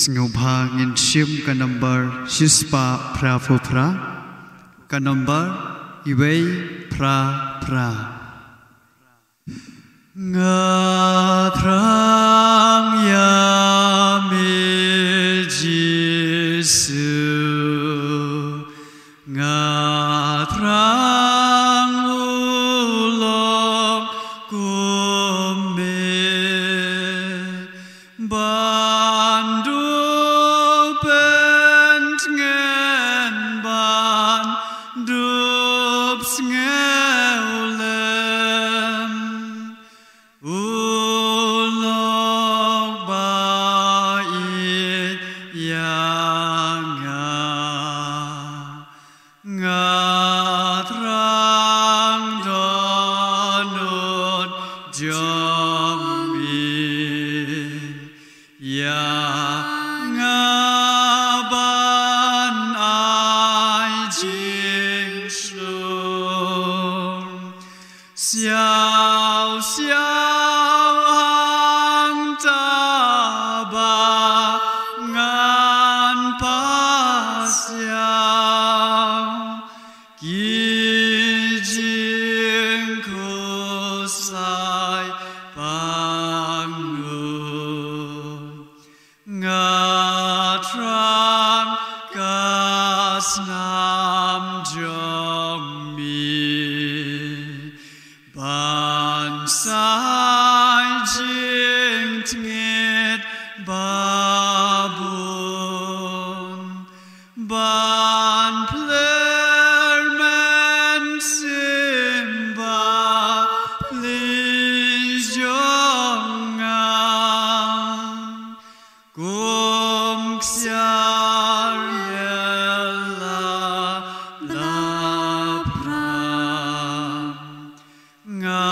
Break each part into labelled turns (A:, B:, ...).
A: Sngubha ngin sim ka number sispa pra phu pra ka number iwei pra pra nga thrang ya mi Giêsu nga thrang u lo của mẹ ban du bên ngàn ban đúp nghèo lem u lo ba i ya nga thrang do nốt jom bi ya nga ban ai jing sung xiao xiao hang ta ba ngan pa xiao ki jing ko sai bang nu nga tram kas nam jong mi ban sai jing tngit babun ban pler men simba please jong kum xiar la la pram nga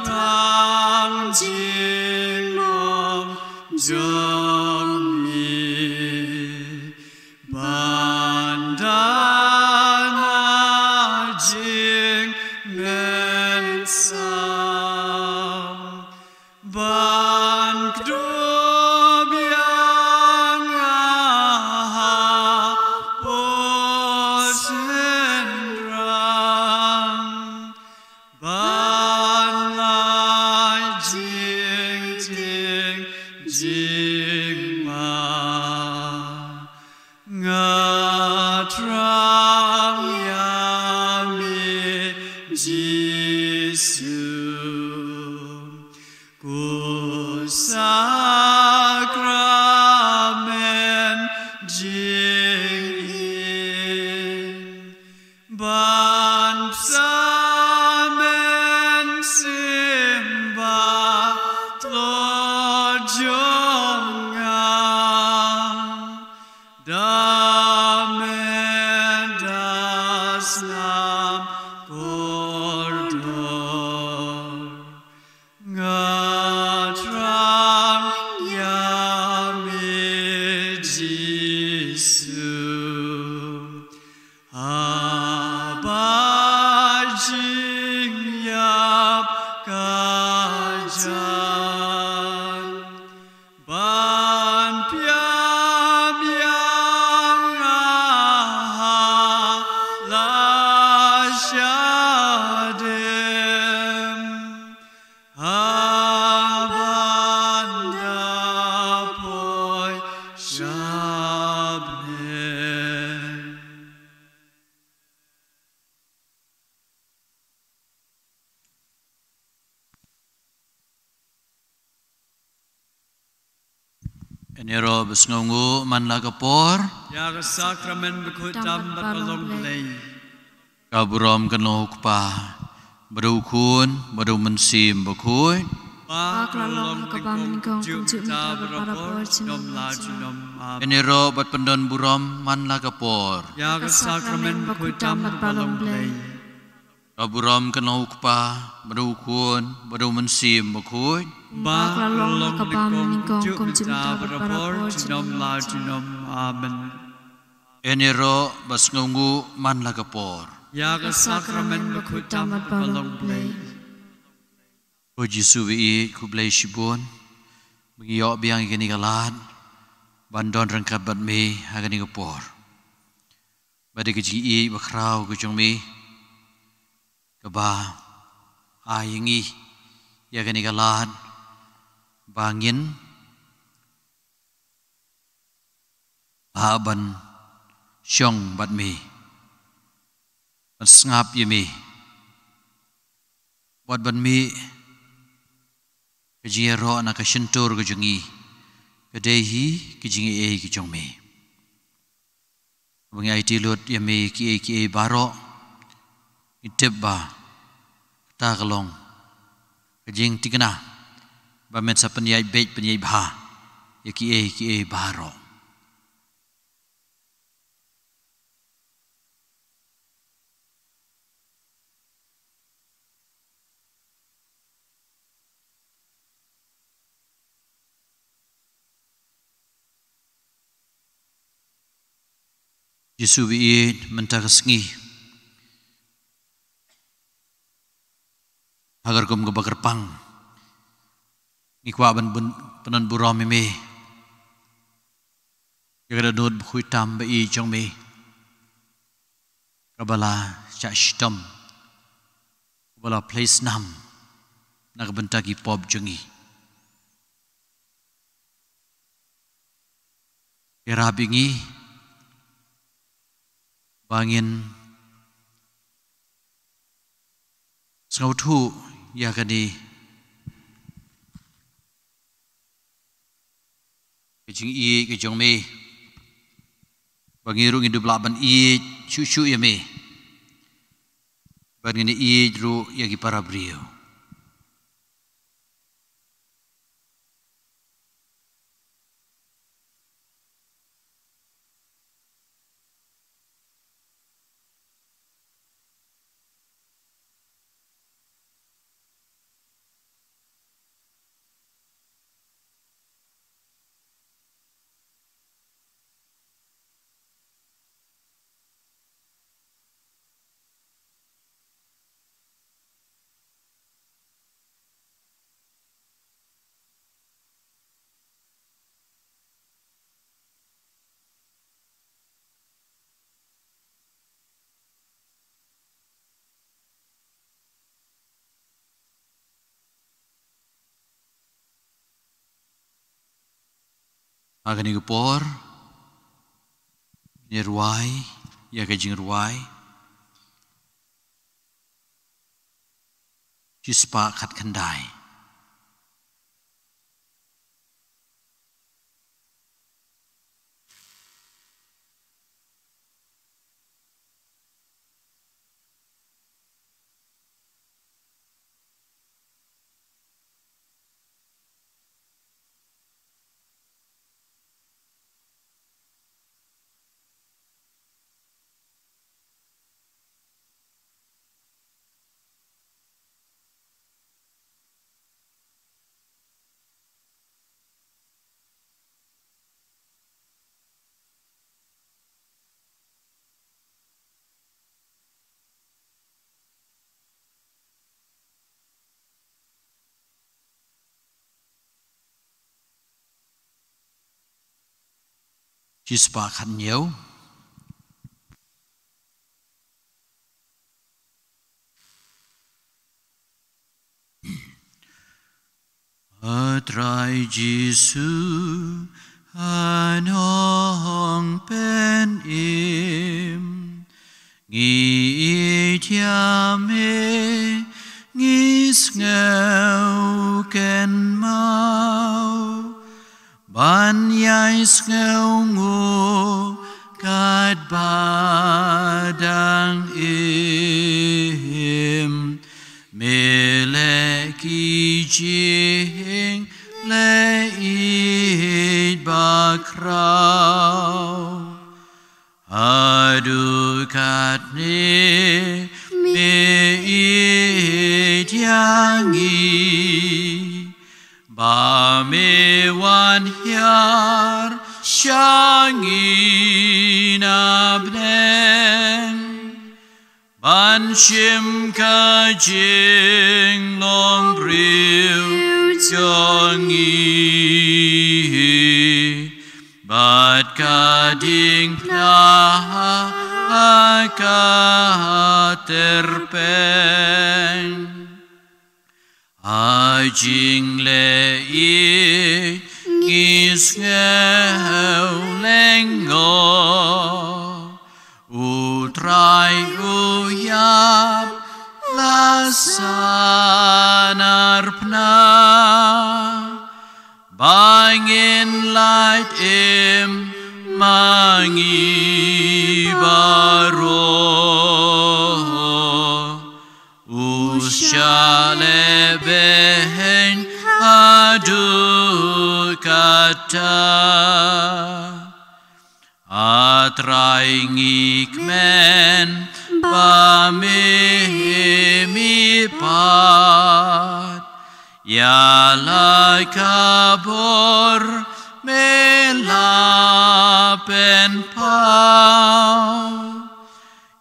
A: thrang jing mong jong mi ban dan a jing men sam ban kdo biang a po sen rang ban lai jing ting jing ma nga trang ya mi Giêsu cu sacrament jing in ban samen simba Lord jong damen das nam kordor nga trang ya mi Giêsu ba jing yap ka jan ban piam yang la shadem ban da poi shabne.
B: Enero besngongu man lagapor
A: Ya sakramen bekudam batbalong lei
B: kaburom kanok pa badukun badu mensim bakui
A: Pak lalong kabang kong juta berapor nom laju nom
B: Enero bat pendon burom man lagapor
A: Ya sakramen bekudam batbalong lei
B: kaburom kanok pa badukun badu mensim bakui
A: Pak lalong kabang kong juta berapor nom laju nom amen
B: Enero besngongu man lagapor
A: Ya sakramen bekudam batbalong lei
B: O Jesu vi ku blai shibon bagi yok biang kini kalat bandon rangkap bat me agani gopor badi keji i bakrau ke jong me keba ayengi ya gani galan bangin ban syong bat me ban sngap ye me buat ban me keji ro na ka shentur ke jongi kedehi kijingi e ki jong me bangi ai tilut ye me ki baro itebba ta kalong kejing tigana ba met sa penyai bej penyai bha ye ki e baro Yesu bi mentaka sengi agar kum ke bakar pang ngikwa ban penan buram me jaga dod bukhui tam ba i jong me kabala cha shtam kabala place nam nak bentaki pop jongi kerabingi bangin sengau tu ya kadi kejing i kejong me bangirung hidup laban i cucu ya me bangin i ru ya ki para brio agani gopor nirwai ya kejing ruai jispa kat kendai jispa kat nhiều Atrai Jesu anong pen im ngi tiame ngis ngau ken mau ban yai ngau ngu kat badang im meleki jing le id bakrau adu kat ne me id yangi ba me wan hyar shangi nabnen ban shim ka jing long briu chong yi ba ding na ka terpeng jing le i ngis ngeu lengo utrai uyap lasanar pna bangin light im mangi baro ushale behen adu kata atrai ngikmen pamimi pat yalai kabor melapen pau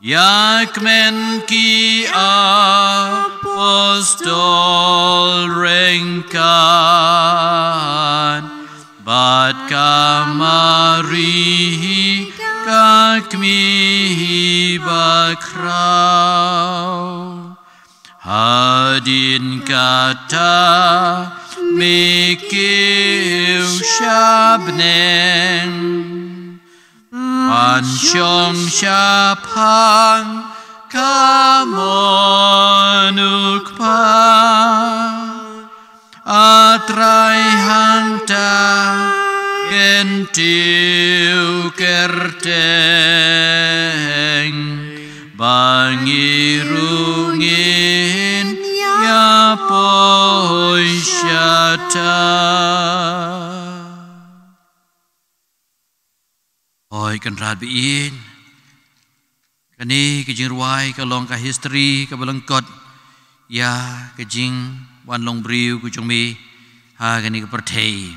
B: yakmen ki apostol rengkan bat kamari kakmi bakrau hadin kata mikiu syabneng pansyong syapang kamonuk pa atrai hangta gentiu kerteng bangirungin ya poi syata oi kan rabiin kani kejing ruai ka long ka history ka balengkot ya kejing wan long briu ku chungmi ha kani ka perthei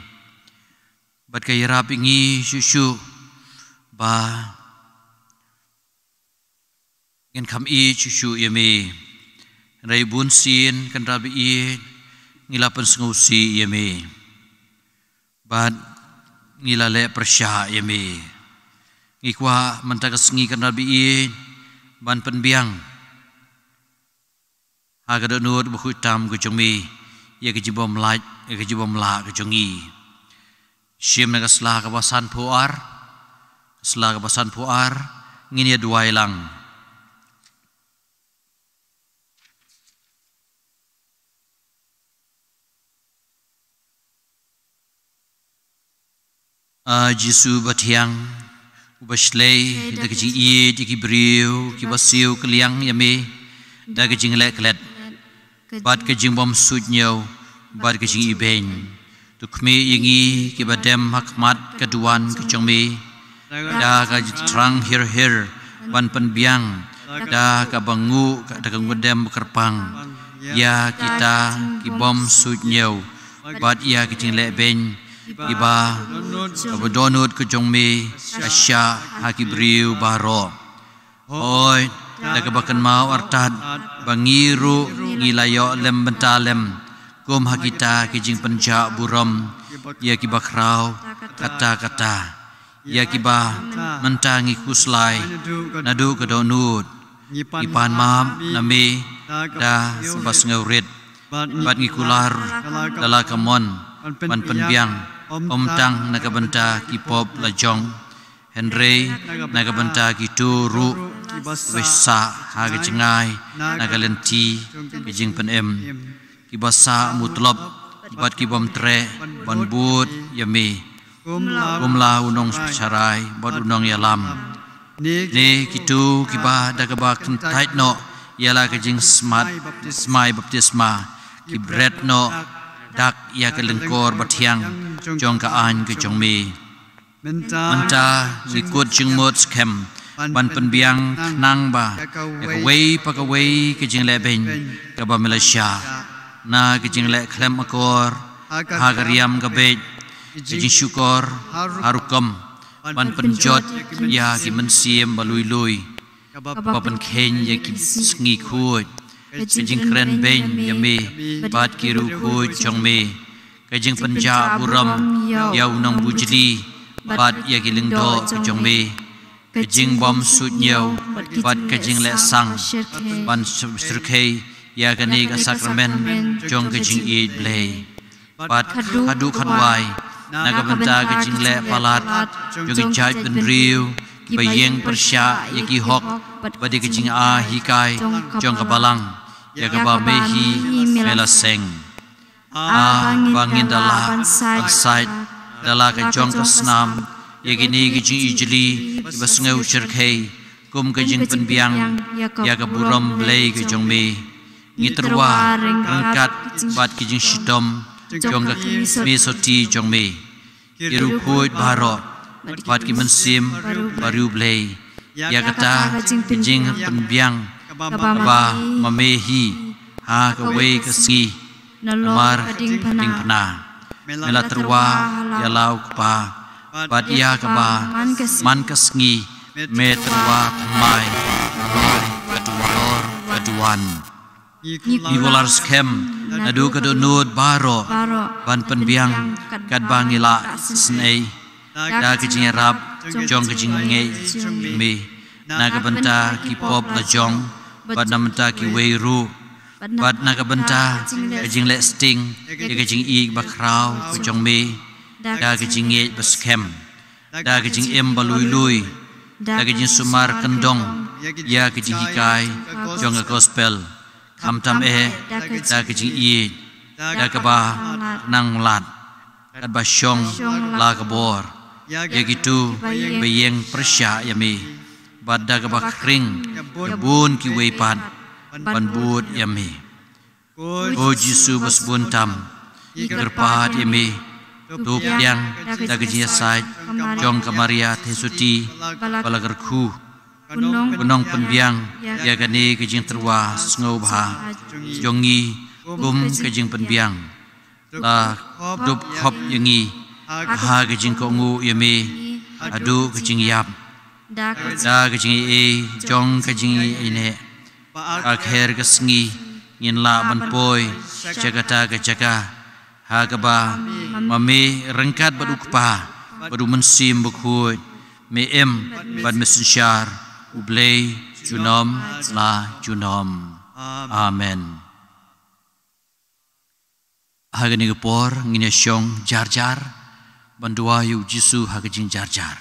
B: bat ka yarap ingi shushu ba ngin kham i shushu yami rai bun sin kan rabiin ngilapan sengusi yami bat ngilale persya yami ngikwa mentakas ngi kan rabiin ban penbiang agak nut buku tam kucungi ya kejibom light ya kejibom la kucungi sim naga slah kawasan puar ngini ya dua ilang Jisu batiang Bashley, the Kiji E, Diki Brew, Kibasio, Kliang Yame, Dagajing Leklet, Bad Kajing Bom Sudnyo, Bad Kajing Iben, to Kme Yingi, Kibadem Hakmat, Kaduan, Kachongme, Daga Trang Here, Ban Panbiang, Daga Bangu, Dagangodem Kerpang, Ya Kita, Kibom Sudnyo, Bad Ya Kajing Leben. Iba kabadonut kejongme asya hakibriu baro oi dakabakan mau artad bangiru ngilayo lem bentalem kum hakita kijing penja buram ya kibakrau kata-kata ya kiba mentangi kuslai nadu kadonut ipan mam nami da sebas ngaurit bat ngikular dalakamon pan penbiang Tang nagabanta kipop lajong Henry nagabanta kituru wisa haga cengai nagalenti kijing penem kibasa mutlop bat kibom tre ban but yami kumla unong sarai bat unong yalam ne kitu kiba dagabak tait no yala kijing smai baptisma kibret no dak ya kelengkor batiang jong kaan ke jong mi menta ngikut jing mot skem ban penbiang nang ba ya wei pakawei ke jing leben ke ba Malaysia na ke jing le klem akor hagariam ke bet ke jing syukur harukum ban penjot ya ki mensiem balui-lui ba pen ken ya ki sngi khut kejing keren ben yame bat kiru ku chongme kejing penja buram yau nang bujli bat ya giling do jong me kajing bom sut nyau bat kajing le sang ban surkei ya gani ka sakramen jong kajing e blay bat hadu khanwai naga banta kajing le palat jong jai ben riu bayeng persya ya ki hok badi kajing a hikai jong ka balang ya ka ba mehi mela seng bangin dala ansait dala ka jong ka snam yagini kajing ijli basngau cherkhei kum kajing penbiang ya ka buram blai ka jong me ngitrwa rangkat bat kajing shitom jong ka me soti jong me iru khoi baro bat ki mensim baru blai ya kata kajing penbiang ba mamehi ha ka we ka si namar ding pana mela terwa ya lau pa bat ya kaba man kasngi me terwa mai kaduan ni bolar skem adu kadunut baro ban penbiang kad bangila snei da kajing rap jong kajing nge me na ka banta ki pop la jong bat namta ki weiru bat na ka banta kajing le sting ya kajing i bakrau ko jong me da kajing nge baskem da kajing em balui lui da kajing sumar kendong ya kajing hikai jong gospel kam tam da kajing i da ka ba nang lat kat ba shong la ka bor ya gitu bayeng persya ya me bat da ka ba kring bun ki we pat ban but ya me o jisu bas buntam gerpat ya me tup yang da kajing sai jong ka maria thesuti balagarkhu gunong penbiang ya gani kajing terwa sngo bha jongi kum kajing penbiang la dup khop yangi ha kajing ko ngu yame adu kajing yap da kajing e jong kajing ine akher kasngi ngin la ban poi jagata ka jaga ha ka ba mame rangkat baduk pa badu mensim bukhoi me em bad mesensyar ublay junom la junom amen hagani gepor ngine syong jar jar bandua yu jisu hagajing jar jar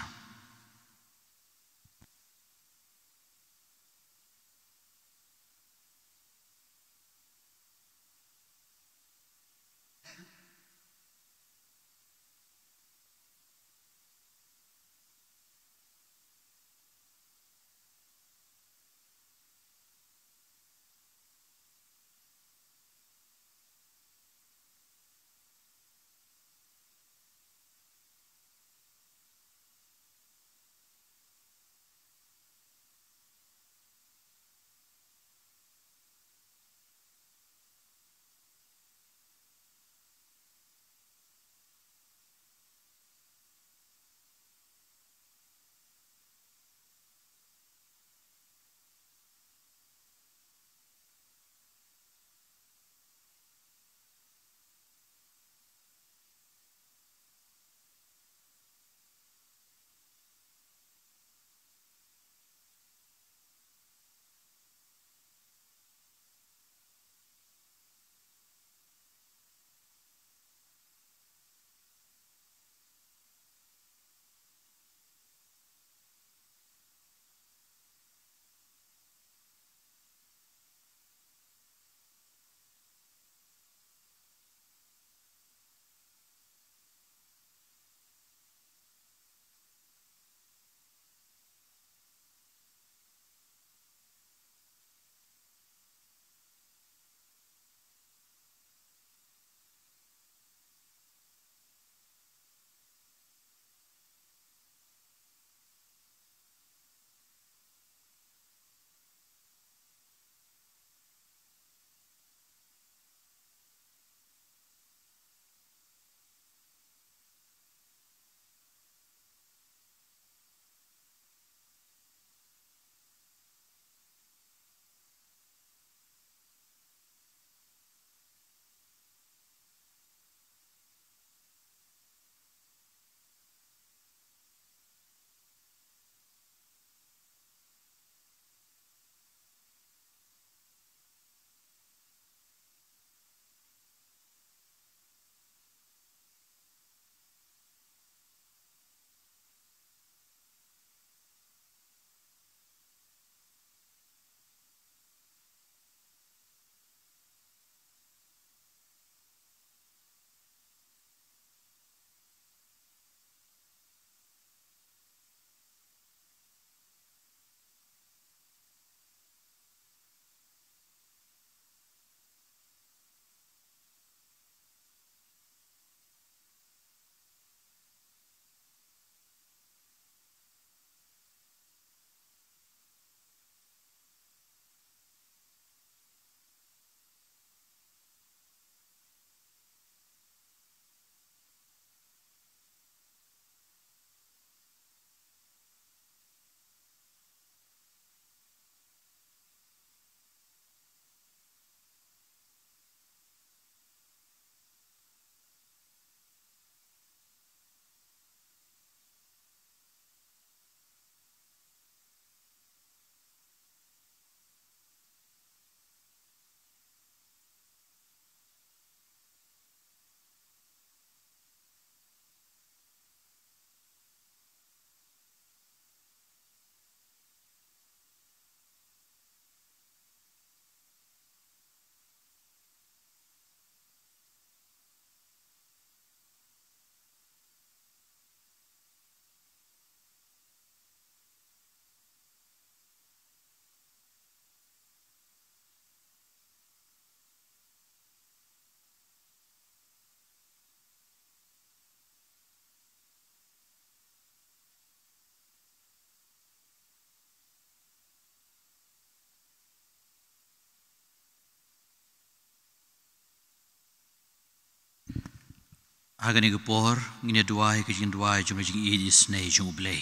B: Hagani gupor ngine duai ke jing duai jum jing i snei jung blei.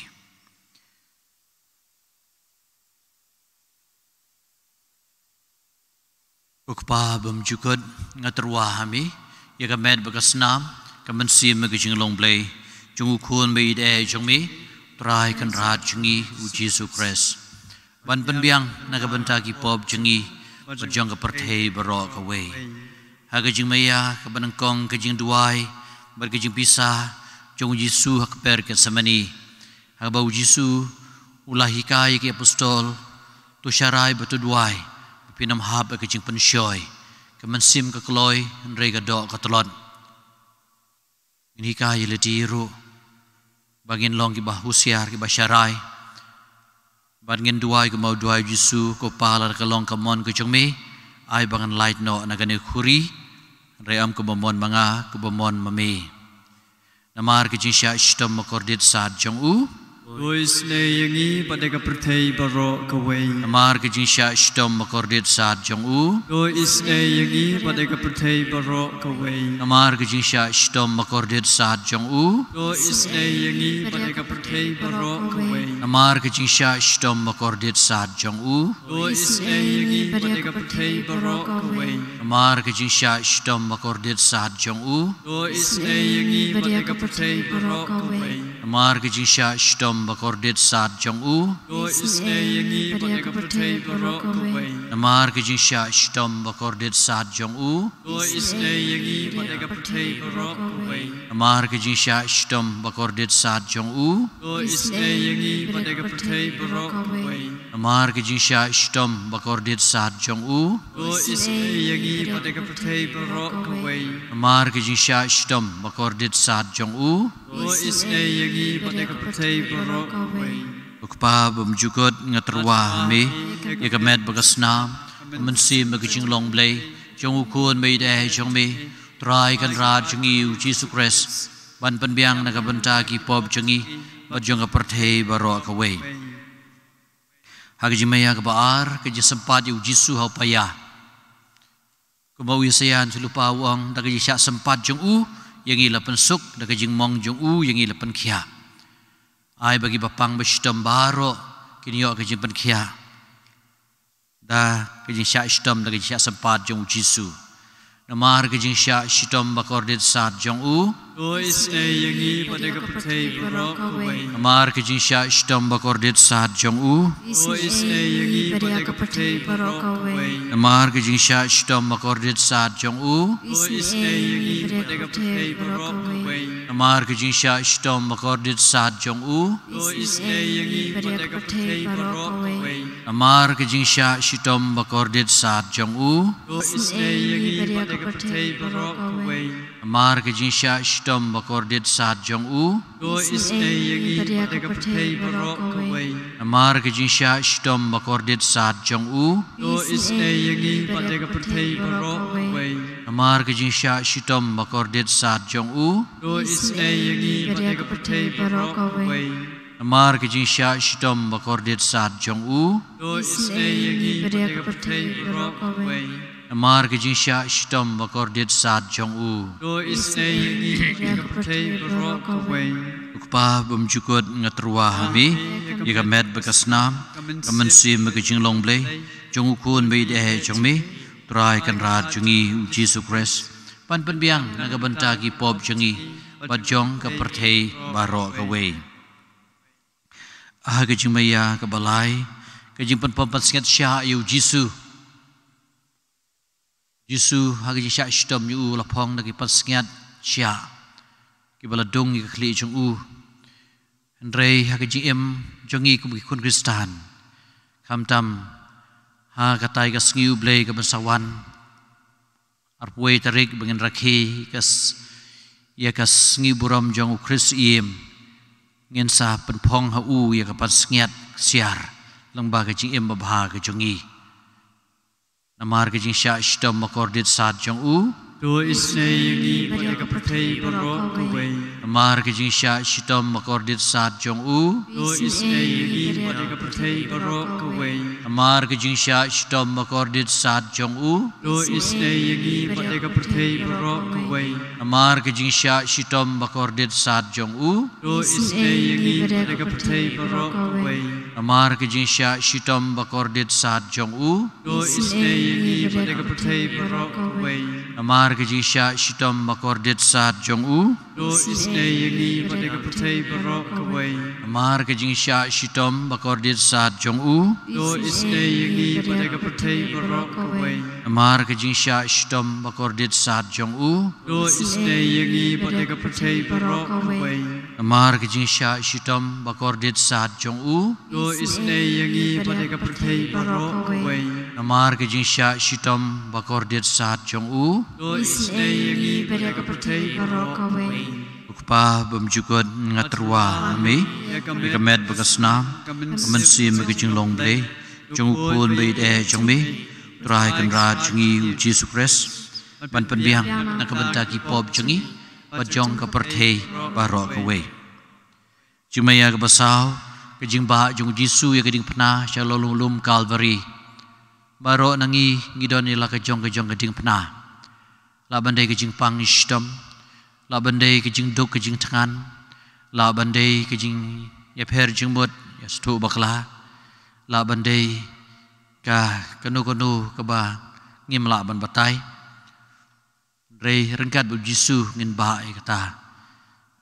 B: Ukpa bum jukut ngaterwa hami ya ka med bagasnam ka mensim ke jing long blei jung ukun be ide jung mi trai kan rat jungi u Jesu Christ. Ban penbiang naga bentagi pop jungi berjong ke perthei barok away. Haga jing maya ke benengkong ke jing duai ber ke jing pisah jung Jesu hak per ke semani. Haga bau Jesu ulah hikai ke apostol tu syarai betu duai pinam hab ke jing pensyoy ke mensim ke keloi nrei ke dok ke telon. Ini hikai le diru bagin long ki bah husiar ki bah syarai bagin duai ke mau duai Jesu ko pala ke long ke mon ke jengmi ai bangan light no nagane khuri ream ke bomon manga ke bomon mami namar ke jing sya stom makordit sad jong u
A: Ois ne yangi pada ka perthei baro ka wei.
B: namar ke jing sya stom makordit sad jong u
A: Ois ne yangi pada ka perthei baro ka wei.
B: namar ke jing sya stom makordit sad jong u
A: Ois ne yangi pada ka perthei baro ka wei.
B: namar ke jing sya stom makordit sad jong u
A: Ois ne yangi pada ka perthei baro ka wei.
B: namar ke jing sya stom makordit sad jong u
A: Ois ne yangi pada ka perthei baro ka wei.
B: namar ke jing sya stom makordit sad jong u
A: Ois ne yangi pada ka perthei baro ka wei.
B: namar ke jing sya stom makordit sad jong u
A: Ois ne yangi pada ka perthei baro ka wei.
B: namar ke jing sya stom makordit sad jong u
A: Ois ne yangi pada ka perthei baro ka wei.
B: namar ke jing sya stom makordit sad jong u
A: Ois ne yangi pada ka perthei baro ka wei.
B: namar ke jing sya stom makordit sad jong u
A: Ois ne yangi pada ka perthei baro ka wei.
B: ukpa bum jukut ngaterwa mi ya kamet bagasnam mensim ke jing long blei jong ukun me de jong mi trai kan rat jungi u Jesu Christ ban penbiang naga benta ki pop jungi bajong ka perthei baro ka wei hagi maya ka baar ke je sempat u Jesu hau payah ko mau yasayan sulupa wang daga syak sempat jong u yang i lapan suk daga jing mong jong u yang i lapan khia ai bagi bapang bestom baro kini yo ke jing pen khia da ke jing syak stom daga syak sempat jong Jesu namar ke jing syak stom bakordit sat jong u
A: Ois ne yangi pada ka perthei baro ka wei.
B: namar ke jing syak stom bakordit sat jong u
A: Ois ne yangi pada ka perthei baro ka wei.
B: namar ke jing syak stom bakordit sat jong u
A: Ois ne yangi pada ka perthei baro ka wei.
B: namar ke jing syak stom bakordit sat jong u
A: Ois ne yangi pada ka perthei baro ka wei.
B: namar ke jing syak stom bakordit sat jong u
A: Ois ne yangi pada ka perthei baro ka wei.
B: namar ke jing syak stom bakordit sat jong u
A: Ois ne yangi pada ka perthei baro ka wei.
B: namar ke jing syak stom bakordit sat jong u
A: Ois ne yangi pada ka perthei baro ka wei.
B: namar ke jing syak stom bakordit sat jong u
A: Ois ne yangi pada ka perthei baro ka wei.
B: namar ke jing syak stom bakordit sat jong u
A: Ois ne yangi pada ka perthei baro ka wei.
B: namar ke jing syak stom bakordit sat jong u
A: Ois ne yangi pada ka perthei baro ka wei.
B: ukpa bum jukut ngaterwa hami ya kamet bakasnam kamensim ke jing long blei jong ukun be de jong mi trai kan rat jungi u Jesu Christ pan penbiang naga benta ki pop jungi bajong ka perthei baro ka wei ah ke jing maya ka balai ke jing pen pampat singat sya yu Jesu hagi sya stom yu lapong nagi pan singat sya ki baladong ki khli jong u Andrei hagi jing em jongi ku ki kun Kristan kam tam ha katai ka sngiu blei ka basawan arpoi tarik bangin rakhi kas ya kas sngiu buram jong Chris im ngin sa penpong ha u ya ka pan sngiat siar langba ka jing em babha ka jongi namar ka jing sya stom makordit sat jong u
A: do isne yangi badega prathei barok kawai
B: Amar ke jing sha shitom makordit sat jong u
A: do isne yangi badega prathei barok kawai
B: Amar ke jing sha shitom makordit sat jong u
A: do isne yangi badega prathei barok kawai
B: Amar ke jing sha shitom makordit sat jong u
A: do isne yangi badega prathei barok kawai
B: Amar ke jing sha shitom makordit sat jong u
A: do isne yangi badega prathei barok kawai
B: Amar ke jing sha shitom makordit sat jong u
A: do isne yangi badega prathei barok kawai
B: Amar ke jing sha shitom makordit sat jong u
A: do isne yangi badega prathei barok kawai
B: Amar ke jing sha shitom makordit sat jong u
A: do isne yangi badega prathei barok kawai
B: Amar ke jing sha shitom makordit sat jong u
A: do isne yangi badega prathei barok kawai
B: Amar ke jing sha shitom makordit sat jong u
A: do isne yangi badega prathei barok kawai
B: Ukpa bemjukut ngatrwa mi Bikamet bakasnam Kamansi magijing long blay Jong upun bayit jong mi Turai kanra jungi u Jesus Christ Ban panbiang nakabanta ki pop jungi Bajong kaperthei barok kawai Jumaya kabasaw Kajing ba jong Jisu ya kading pena Shalolum Calvary Barok nangi ngidon nila kajong kading pena Labandai kajing pang ishtam Labandai kajing duk kajing tangan Labandai kajing yapher jing mut Yastu bakla Labandai ka kanu kaba ngim laban batai Rei rengkat bu Jisu ngin ba kata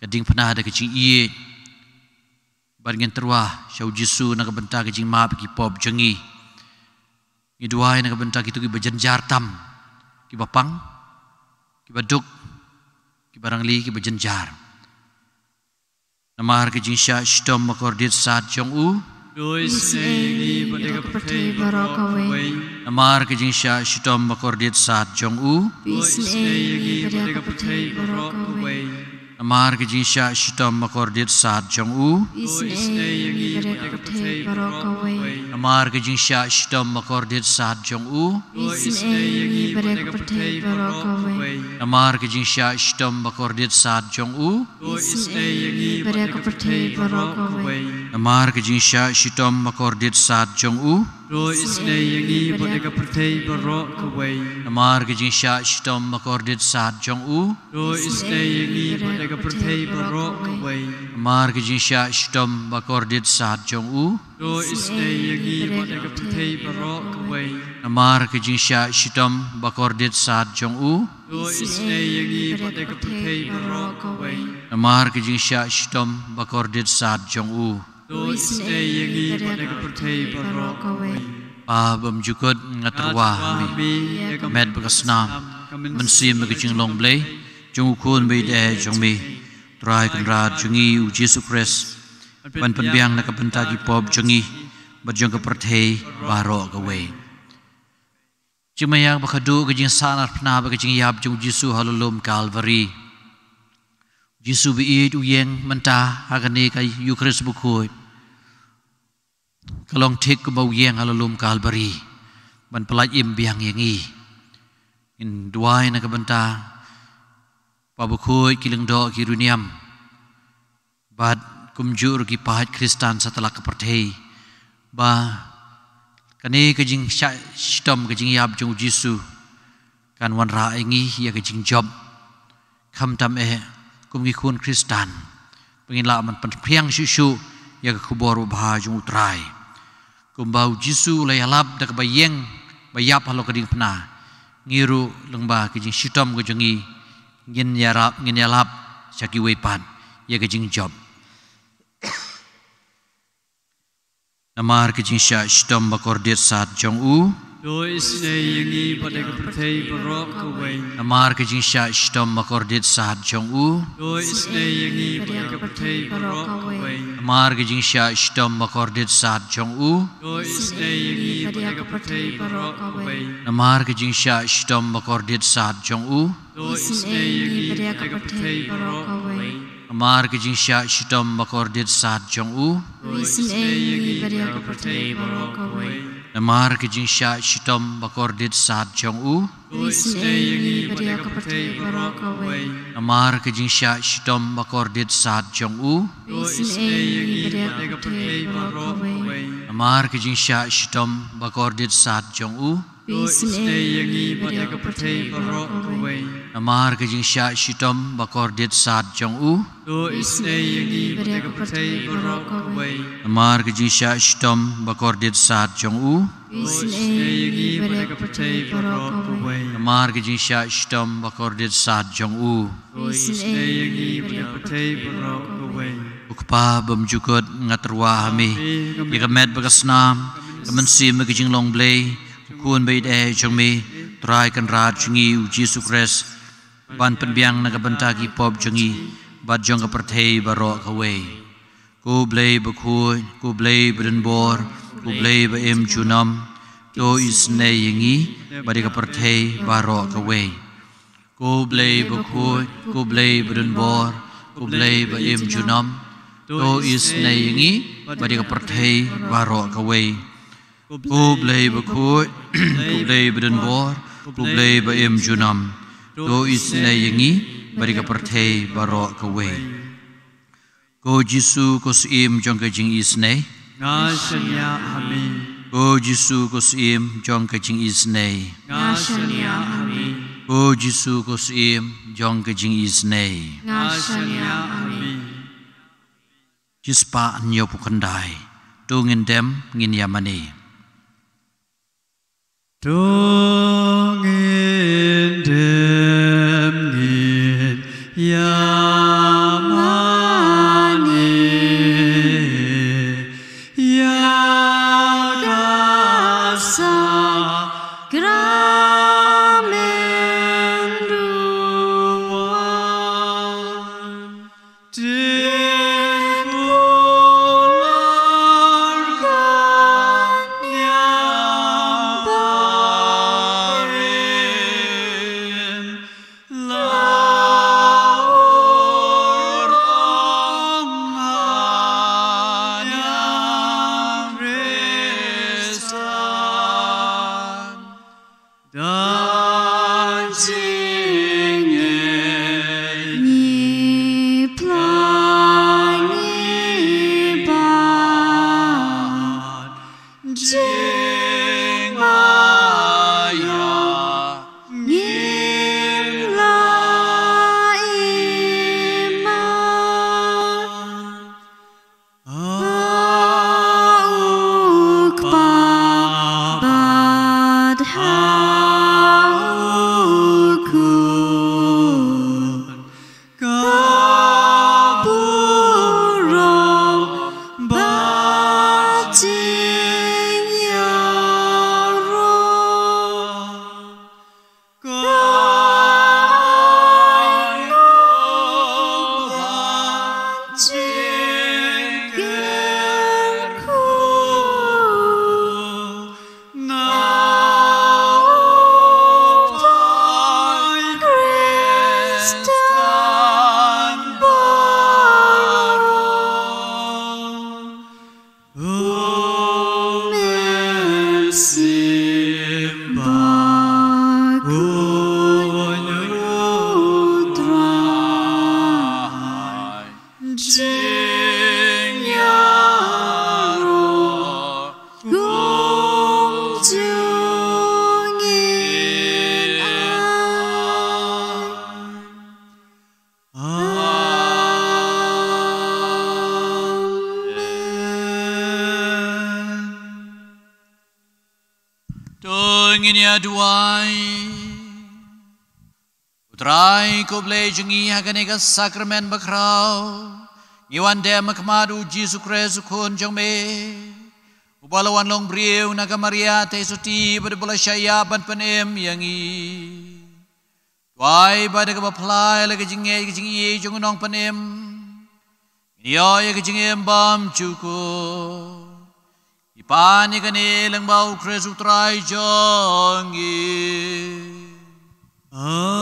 B: Kading pena ada kajing iye Barngin terwah Syau Jisu nakabenta kajing maap ki pop jengi Ngiduai nakabenta kitu ki bajanjar tam Ki bapang Ki baduk Ki barangli ki bajanjar Namar ke jinsya shitom makordit saat jong u
A: do isne yangi badega prathei barok kawai
B: Namar ke jinsya shitom makordit saat jong u
A: do isne yangi badega prathei barok kawai
B: Namar ke jinsya shitom makordit saat jong u
A: do isne yangi badega prathei barok kawai
B: Namar ke jinsya shitom makordit saat jong u
A: do isne yangi badega prathei barok kawai
B: Namar ke jinsya shitom makordit saat jong u
A: do isne yangi badega prathei barok kawai
B: Namar ke jinsya shitom makordit saat jong u
A: do isne yangi badega prathei barok kawai
B: Namar ke jinsya shitom makordit saat jong u
A: do isne yangi badega prathei barok kawai
B: Namar ke jinsya shitom makordit saat jong u
A: do isne yangi badega prathei barok kawai
B: Namar ke jinsya shitom makordit saat jong u
A: do isne yangi badega prathei barok kawai
B: Namar ke jinsya shitom makordit saat jong u
A: do isne yangi badega prathei barok kawai
B: Pa bemjukut ngatrwa mi Met bakasnam Mensim magijing long blay Jong ukun bayit jong mi Turai kanra jungi u Jesus Christ Ban panbiang nakabenta ki pop jungi Bajong kaperthei barok kawai Jumayak bakadu kajing sanar pna bakajing yap jong Jisu halulum Calvary Jisu biit uyeng menta hagani kay Eucharist bukoy Kalong tik ke bau yang halulum Calvary ban pelaj im biang yangi in duai na kabenta pabukoy kilang do kiruniam bad kumjur ki pahat Kristan setelah keperthei ba kani kajing shitom kajing yap jong Jisu kan wan ra ingi ya kajing job kham tam kumgi kun Kristan pengin la man priang shu ya kubor bha jong utrai kumbau Jisu layalap dak bayeng bayap halo kading pena ngiru lengba kajing shitom kajongi ngin yalap syaki wepan ya kajing job Namar kajing sya shitom bakordit saat jong u
A: do isne yangi badega prathei barok kawai
B: Namar kajing sya shitom bakordit saat jong u
A: do isne yangi badega prathei barok kawai
B: Namar kajing sya shitom bakordit saat jong u
A: do isne yangi badega prathei barok kawai
B: Namar kajing sya shitom bakordit saat jong u
A: do isne yangi badega prathei barok kawai
B: Namar kajing sya shitom bakordit saat jong u
A: do isne yangi badega prathei barok kawai
B: Namar ke jing sha shitom bakor dit sat jong u. Namar ke jing sha shitom bakor dit sat jong u. Namar ke jing sha shitom bakor dit sat jong u. Namar ke jing sha shitom bakor dit sat jong u. Namar ke jing sha shitom bakor dit sat jong u. Namar ke jing sha shitom bakor dit sat jong u. Ukpa bamjukut ngatrwa hami yakamet bakasnam kamansim ke jing long blay kun bait e jong mi try kan rat jungi u Jesus Christ ban penbiang nagabantagi pop jungi bad jong kaperthei baro kawe ku blay bakhui ku blay brenbor ku blay ba em junam to is ne yangi badi kaperthei baro kawe ku blay bakhui ku blay brenbor ku blay ba em junam to is ne yangi badi kaperthei baro kawe ku blay bakhui ku blay brenbor ku blay ba em junam to is ne yangi badi kaperthei baro kawe ko Jisu ko sim jong ka jing is ne
A: nga shanya ami
B: ko Jisu ko sim jong ka jing is ne
A: nga shanya ami
B: ko Jisu ko sim jong ka jing is ne
A: nga shanya ami
B: Jispa nyo pukandai tu ngin dem ngin yamani
A: tu ngin dem ngin yamani yakasa
B: Duai Utrai ko blay jungi haganega sakramen bakrau Iwan dem makmadu Jisu Kristus kun jong me Ubalawan long brieu naga Maria te suti pada bola syaya ban penem yangi Tuai pada ke baplai lagi jingi jong nong penem Yo ya ke jingi bam cukup Ipani kani lang bau Kristus trai jongi.
A: Amen.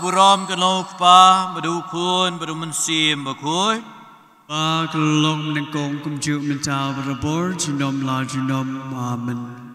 B: บุรอมกันลงป้ามาดูคุณมาดูมันซีมบ่คุย
A: Ba kalong nang kong kumju mental berabor jinom la jinom amen.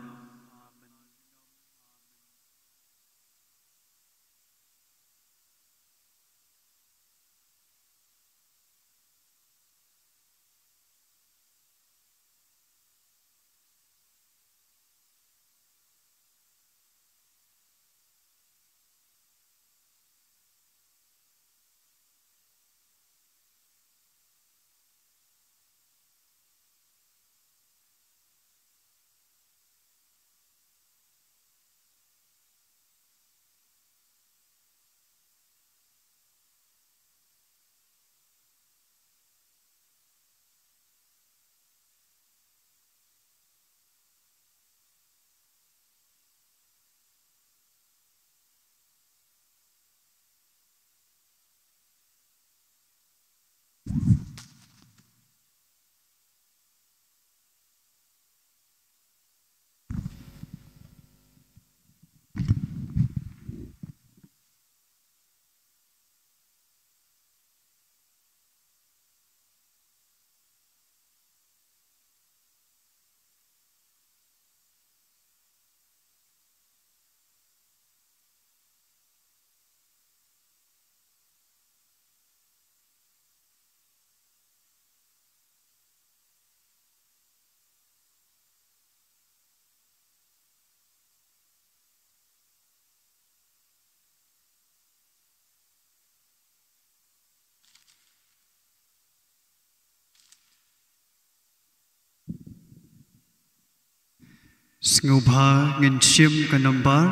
A: Sngubha ngin shim kanombar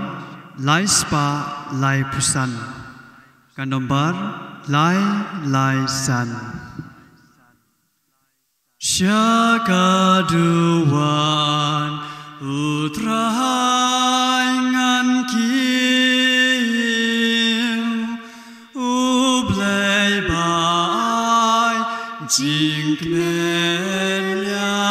A: lai spa lai pusan kanombar lai san Syakaduan utrai ngan kiu ublei bai jing knen yang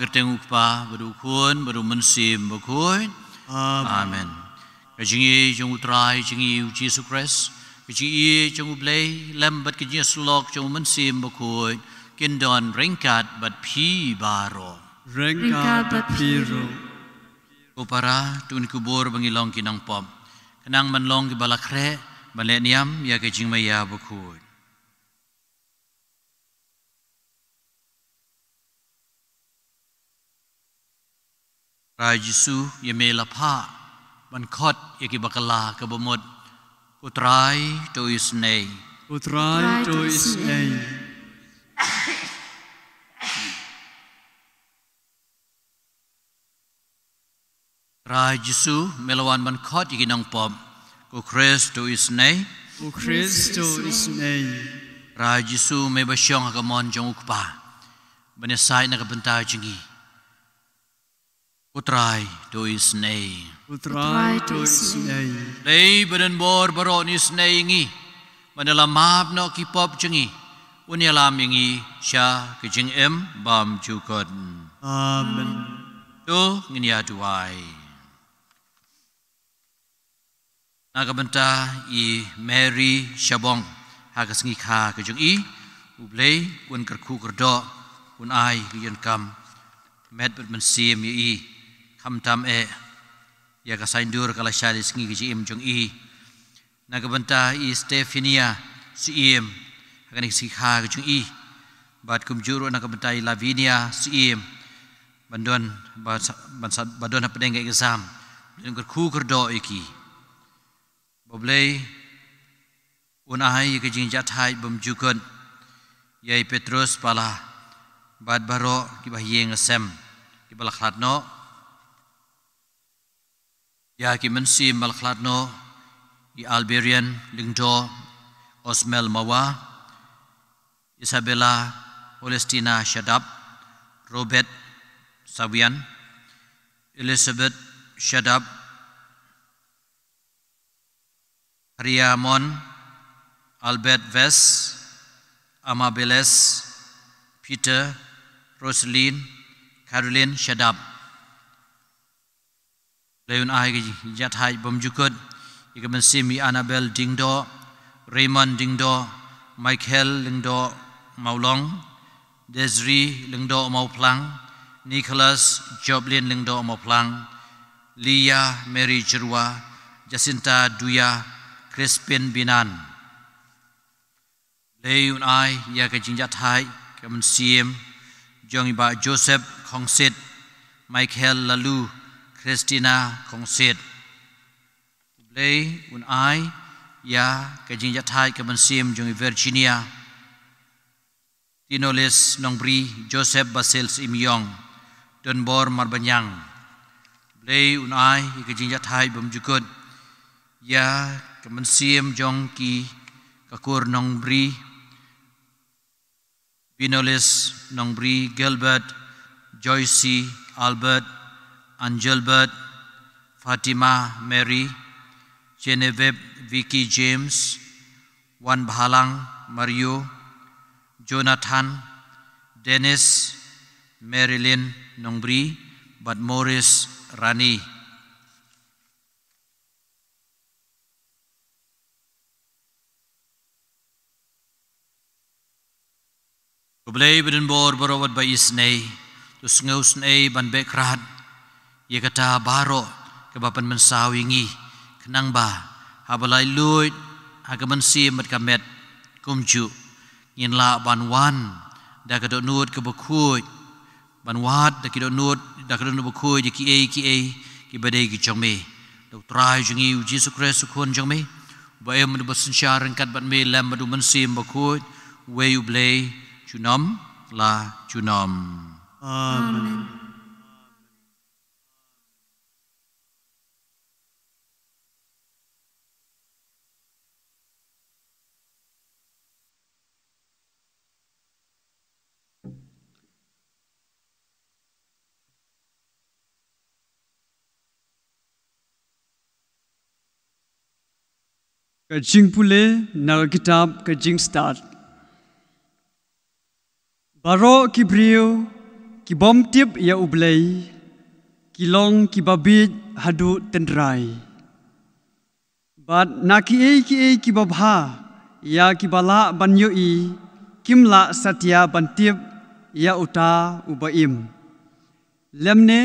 B: Ketenguk pa berukun berumensim berkuin amen kejingi jung utrai jingi Jesus Christ kejingi jung ublei lembat kejingi slok jung mensim berkuin kindon ringkat bat pi baro kupara tun kubur bangilong kinang pom kenang manlong ki balakre baleniam ya kejing maya berkuin Rai Jesu yeme lapha ban khot yaki bakala ka bomod utrai to isnei Rai Jesu melawan ban khot yaki nang pom ko Kristo isnei Rai Jesu me basyong ka mon jong ukpa banesai na ka bentai jingi Utrai to isnei Lei badan bor baro ni isnei ngi Manalam map no ki pop jengi Unyalam yengi sya kejing em bam jukot
A: Amen
B: To nginya duai Nagabenta i Mary Shabong Hagas ngi kha kejing i Ublei un kerku kerdo Un ai kiyan kam Med bet mensim i Kham tam ya ka saindur kala shalis ngi ji im jong i na ka banta i Stefania si im kan si kha ka jong i bat kum juru na ka banta i Lavinia si im bandon badon apa deng exam den ko khu kerdo iki boblei unai ka jing jathai bum jukon yai Petrus pala bad baro ki bahyeng sem ki balakhatno ya ki mensi balakhatno i Alberian lingdo Osmel Mawa Isabella Palestina Shadab Robert Sabian Elizabeth Shadab Riamon Albert Vess Amabeles Peter Rosaline Caroline Shadab Leon ai jathai bomjukut ikamasimi Annabel Dingdo Raymond Dingdo Michael Lingdo Maulong Desri Lingdo Mauplang Nicholas Joblin Lingdo Mauplang Lia Mary Jerwa Jacinta Duya Crispin Binan Leon ai ya ka jinjathai kamansim Jongiba Joseph Kongsit Michael Lalu Christina Kongsit Lei un ai ya ka jinjathai kamansim Jongi Virginia Tinolis Nongbri Joseph Basil Simyong Donbor Marbanyang Lei un ai ka jinjathai bumjukut ya kamansim Jongki Kakur Nongbri Binolis Nongbri Gilbert Joyce Albert Angelbert Fatima Mary Genevieve Vicky James Wan Bhalang Mario Jonathan Dennis Marilyn Nongbri But Morris Rani Kublai bidin bor borowat ba isnei tu sengaus nei ban bekrat ye kata baro ke bapan mensawingi kenang ba habalai luit agaman si mat kamet kumju ngin la ban wan da kadot nut ke bekut ban wat da kidot nut da kadot nut bekut ki ki badai ki jongme dok trai jungi Jesus Christ kun jongme ba em du basensyar kat ban me lam du mensim bekut we you blay Junom la Junom.
A: Amen. Kajing pule na kitab kajing start. Baro ki brio ki bom tip ya ublay ki long ki babit hadu tendrai bat naki ki babha ya ki bala banyo i kimla satya bantip ya uta ubaim lemne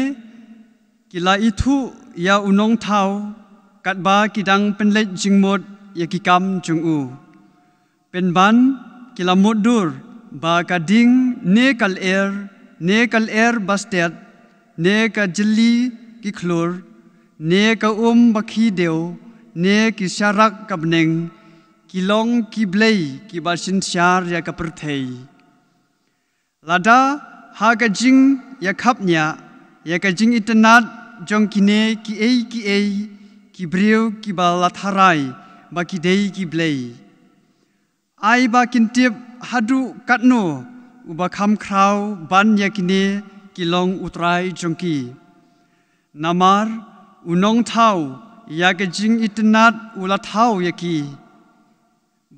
A: ki la ithu ya unong thau katba kidang penlet jingmot ya ki kam jungu penban ki la modur ba kading ne kal air bastet ne ka jili ki khlur ne ka bakhi deu ne ki sharak kabneng ki long ki blei ki basin shar ya ka perthei lada ha ka jing ya khapnya ya ka jing internet jong kine ki ki brio ki bala tharai ba ki dei ki blei ai ba kintip hadu katno uba kham khrau ban yakine kilong utrai jongki namar unong thau yakajing itnat ula thau yaki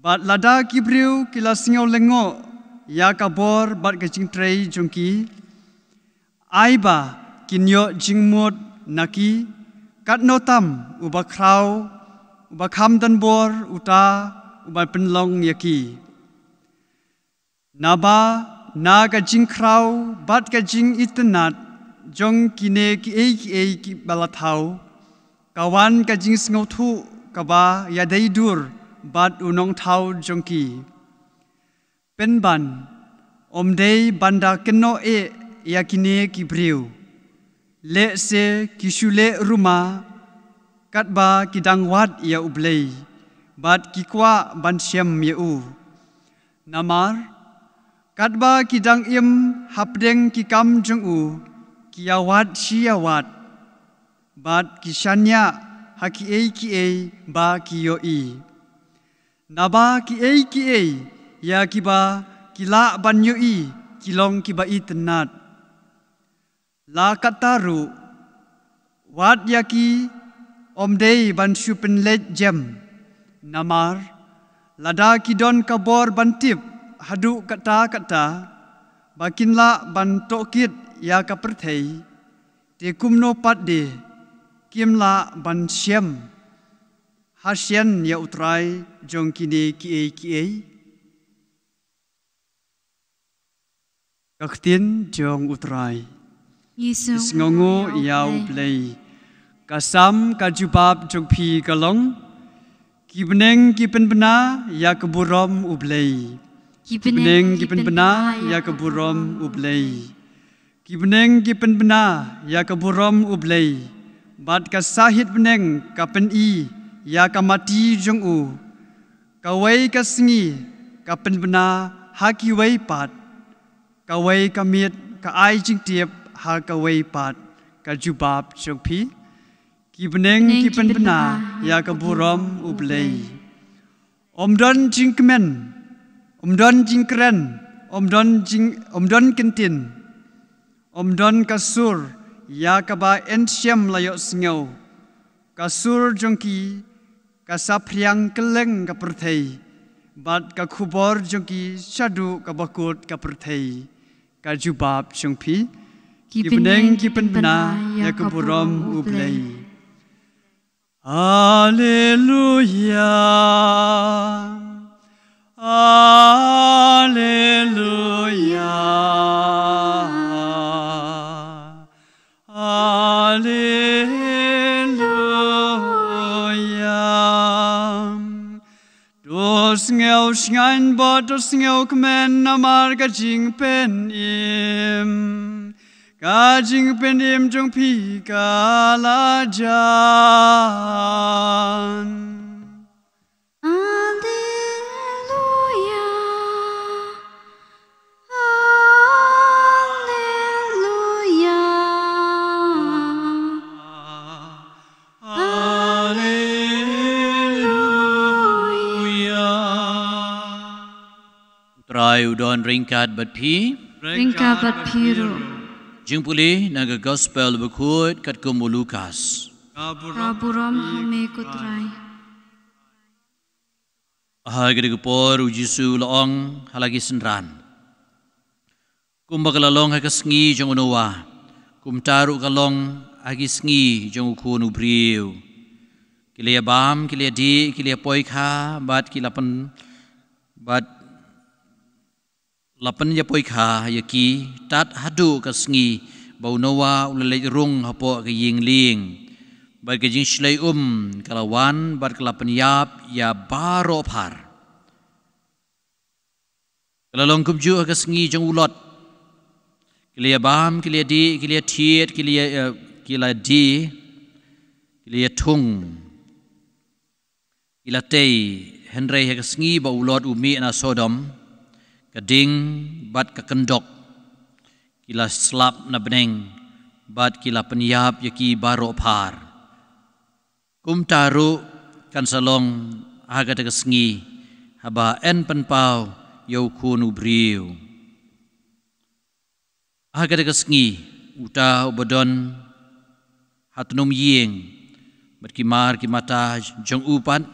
A: bat lada kibriu kila singau lengo yakabor bat kajing trei jongki aiba kinyo jingmot naki katno tam uba khrau uba kham danbor uta uba penlong yaki Naba na kajing krau bat kajing itnat jong kine ki ki balathau kawan ka jing ngau thu ka ba ya dei dur bat unong thau jongki pen ban om dei banda keno e yakine ki briu le se kisule ruma kat ba kidang wat ya ublei bat ki kwa ban siam ye u namar kat ba kidang im hapdeng ki kam jong u ki awat siawat bat kisanya haki e ba ki yo i naba ki e ya ki ba kila ban yo i kilong ki ba i tenat la kataru wat yaki om dei ban supen let jam namar lada kidon kabor bantip hadu kata bakinla ban tokit ya kaperthei te kumno pat de kimla ban siam hasian ya utrai jong kini ki kaktin jong utrai Isngongo yaw play kasam kajubab jong pi kalong kibeneng kipenbena ya keburom ublei kibeneng kipenbena ya keburom ublei kibeneng kipenbena ya keburom ublei bat kasahit beneng kapen i ya kamati jong u kawai kasngi kapen bena haki wai pat kawai kamit ka ai jing tiep ha kawai pat kajubab jong pi kibeneng kipenbena ya keburom ublei omdon jingkemen omdon jingkren omdon kentin omdon kasur ya kaba ensyam layo sngau kasur jongki kasapriang keleng kaperthei bat kakubor jongki syadu kabakut kaperthei kajubab jongpi kibeneng kipenbena ya keburom ublei Haleluya Haleluya Haleluya Dos ngeu sngain bot dos ngeu kemen namar kajing pen im kajing pen im jong pi kalajan
B: Try udon ringkat bat pi
C: ro
B: jingpuli naga gospel bekut kat kumu Lukas
C: kaburam hame kutrai
B: ahagir gepor ujisu loong halagi senran kumbakalalong hakasngi jong unowa kumtaru kalong agi sngi jong ukun ubriu kilia bam kilia di kilia poikha bat kilapan bat lapan ya poikha yaki tat hadu kasngi bau nowa ulalai rung hapo ke ying ling bat ke jing shlai kalawan bat kelapan yap ya baro par kalalong kumju kasngi jong ulot kilia bam kilia di kilia tiet kilia di kilia tung kilia tei henrei kasngi bau ulot umi na Sodom kading bat kakendok kila slap na beneng bat kila penyap yaki baro par kum taru kan salong aga tegasngi haba en penpau yau kun ubriu aga tegasngi uta ubodon hatnum ying bat kimar kimata jong upan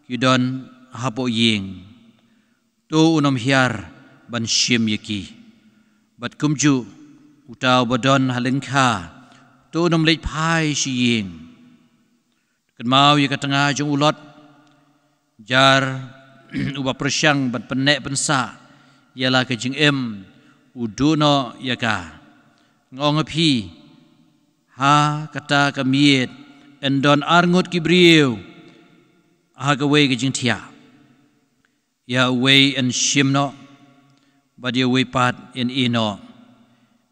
B: kidon hapo ying to unom hiar ban shim yaki bat kumju utau badon halengkha to unom leit phai shiying kan mau ya katanga jong ulot jar uba persyang bat penek pensa ialah ke jing em uduno yaka ngong api ha kata kamiet Endon arngut kibriu hagaway kajing tia. Ya way and shimno but ya way pat in ino.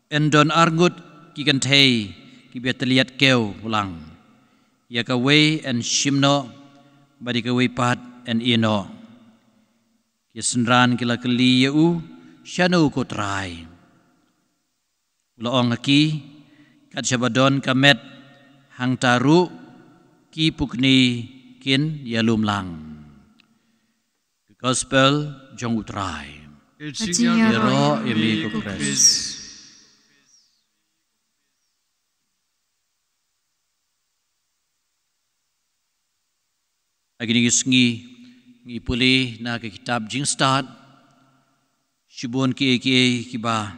B: Endon arngut kigantay kibetaliat keu ulang. Ya ka way and shimno but ya way pat and ino. Kisenran kila keli yau shanu ko try. Ulaong aki kat syabadon kamet hang taru ki pukni kin yalum lang. The gospel jong utray. Ero imi ko pres. Agini ngi puli na ke kitab jing start. Shibon ki ba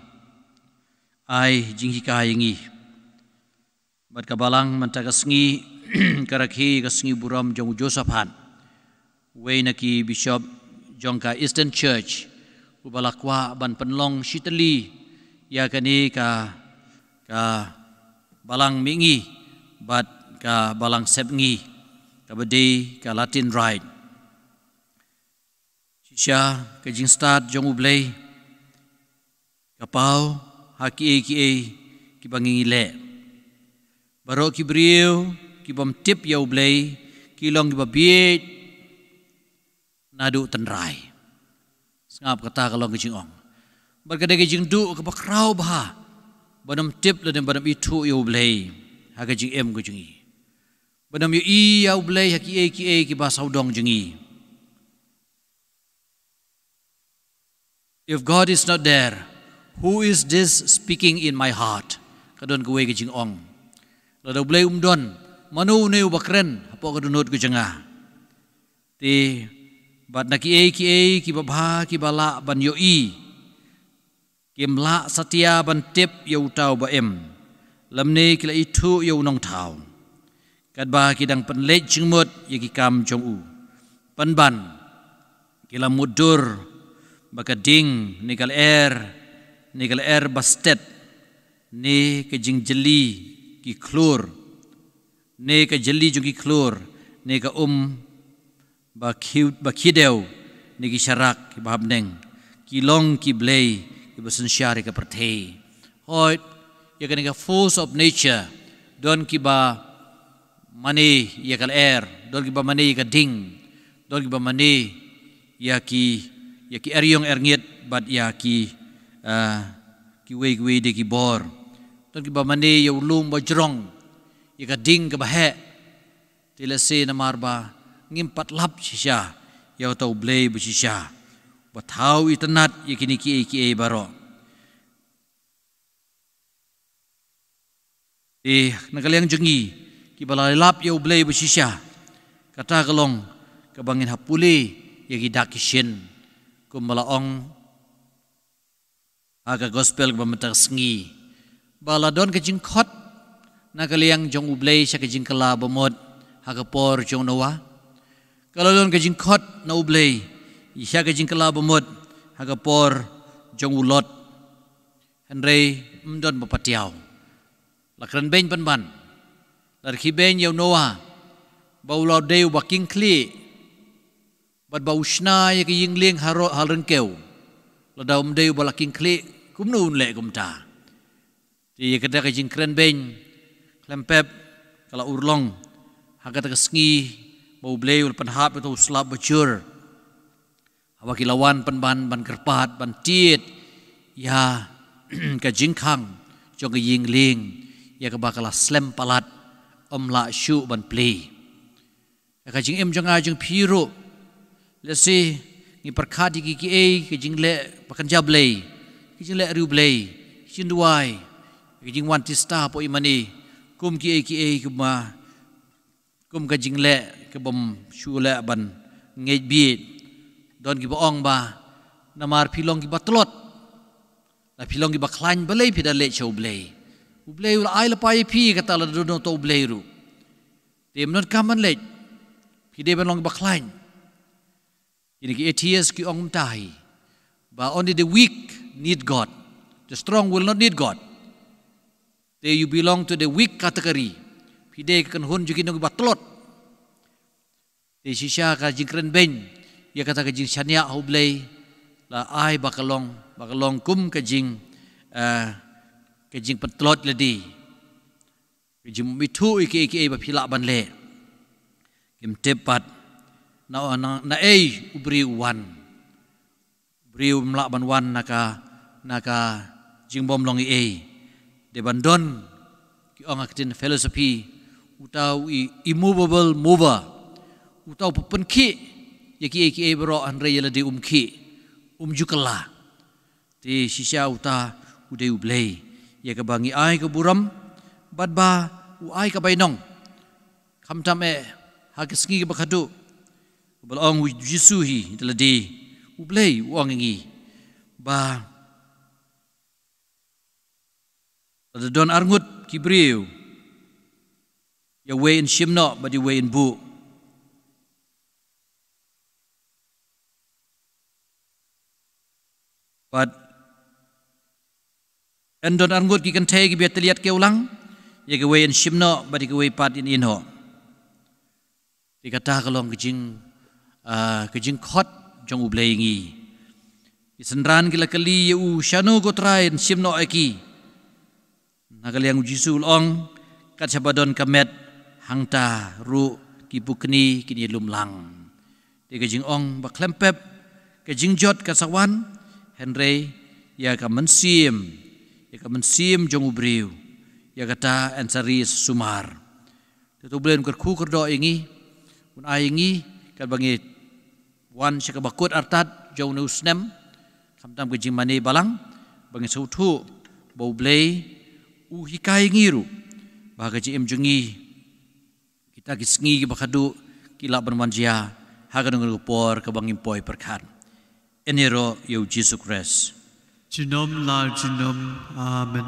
B: ai jing hikay ngi. Bat kabalang mantakas ngi karakhi kasngi buram jong Josephan. Way na ki Bishop jong ka Eastern Church. Ubalakwa ban penlong shitali ya kani ka balang mingi bat ka balang sep ngi ka bedi ka Latin Rite. Shisha ka jing start jong ublay kapau haki ki bangingile. Baro ki brio ki bom tip ya ublay ki long ki babiet nadu tenrai. Ngap kata kalau kejing ong. Berkata kejing du ke bakrau bah. Badam tip le dan badam itu ya ublay. Ha kejing em kejing i. Badam ya i ya ublay ha ki ki ba saudong jengi. If God is not there, who is this speaking in my heart? Kadon kuwe kejing ong. Lada ublay umdon manu ne ubakren apo kadunot kejing ah. Ti bat na ki babha ki bala ban yo i kimla satya ban tip yo tau ba em lamne kila itu yo nong tau kad ba ki dang pen lech jingmut ye ki kam jong u pan ban kila mudur baka ding nikal air bastet ne ke jing jeli ki klur ne ke jeli jong ki klur ne ka bakideu nigi syarak ki bahabneng kilong ki blay ki basensyari ka pertei hoy ya kan ka force of nature don ki ba mani ya kal air don ki ba mani ka ding don ki ba mani ya ki eryong erngit bat ya ki we de ki bor don ki ba mani ya ulum ba jrong ya ka ding ka bahe tilase na marba ngimpat lap sisya yaw tau blay besisya batau itanat yakini ki baro nagalyang jengi ki balay lap yaw blay besisya kata kalong kabangin hapuli yaki dakishin kumalaong aga gospel bamatak sengi baladon kajing khot nagalyang jong ublay siya kajing kala bamod hagapor jong nawa. Kalau lon kajing khot na ublay, isya kajing kala bamod hagapor jong ulot. Henry mdon bapatiaw. Lakran ben panban. Larki ben yaw noa. Baulaw dew baking kli. Bad baushna ya kajing ling halrengkew. Ladaw mdew balaking kli kumnoon le kumta. Di kada kajing kren ben klempep kala urlong hagata kasngi bau blay ul panhap itu slap bacur awakilawan panban ban kerpat ban tiet ya ka jingkhang jong ying ling ya ka bakala slem palat omla shu ban play ka jing em jong a jong piro lesi ngi perkhati ki jing le pakan jablay ki jing le riu blay ki duai ki jing wan tista po imani kum ki kuma kum ka jing le ke bom shule ban ngej biet don ki baong ba namar pilong ki batlot la pilong ki baklan balay pida le chow blay ublay ul ay la pai pi kata la do to ublay ru tem not kaman le pide ban long baklan ini ki ets ki ong tai ba only the weak need God the strong will not need God. There you belong to the weak category. pide kan hun jukin nong batlot ti sisya ka jingkren ben ya kata ka jing syania hublei la ai bakalong kum ka jing patlot ledi ka jing mitu iki ba phila ban le kim tepat na ubri wan ubri mla ban wan naka jing bom long de bandon ki ong aktin philosophy utau immovable mover utau penki yaki bro andre yela de umki jukala ti sisya uta ude ublei ya ka bangi ai ka buram badba u ai ka bainong khamtam ha ka sngi ba khadu balong wi jisu hi teladi ublei uang ngi ba ada don arngut kibriu ya way in shimno but the way in bu but and don arngut ki kan thai ki bet liat ke ulang ya ke way in shimno but the way part in ho dikata kalong kijing khot jong ublei ngi isenran gila kali u shanu go try in shimno aki nakaliang jisul ong kat sabadon kamet hangta ru kibukni kini lumlang de kajing ong ba klempep kajing jot kasawan henry ya ka mensim jong ubriu ya kata ansari sumar tu blen kerku kerdo ingi un aingi kat bangi wan syakabakut artat jong nusnem samtam kajing mani balang bangi sautu bau blei hikai ngiru baga ji emjungi kita kisngi bakadu kila bermanjia haga dengan upor ke bangim poi perkan enero yo Jesus Christ
A: jinom la jinom amen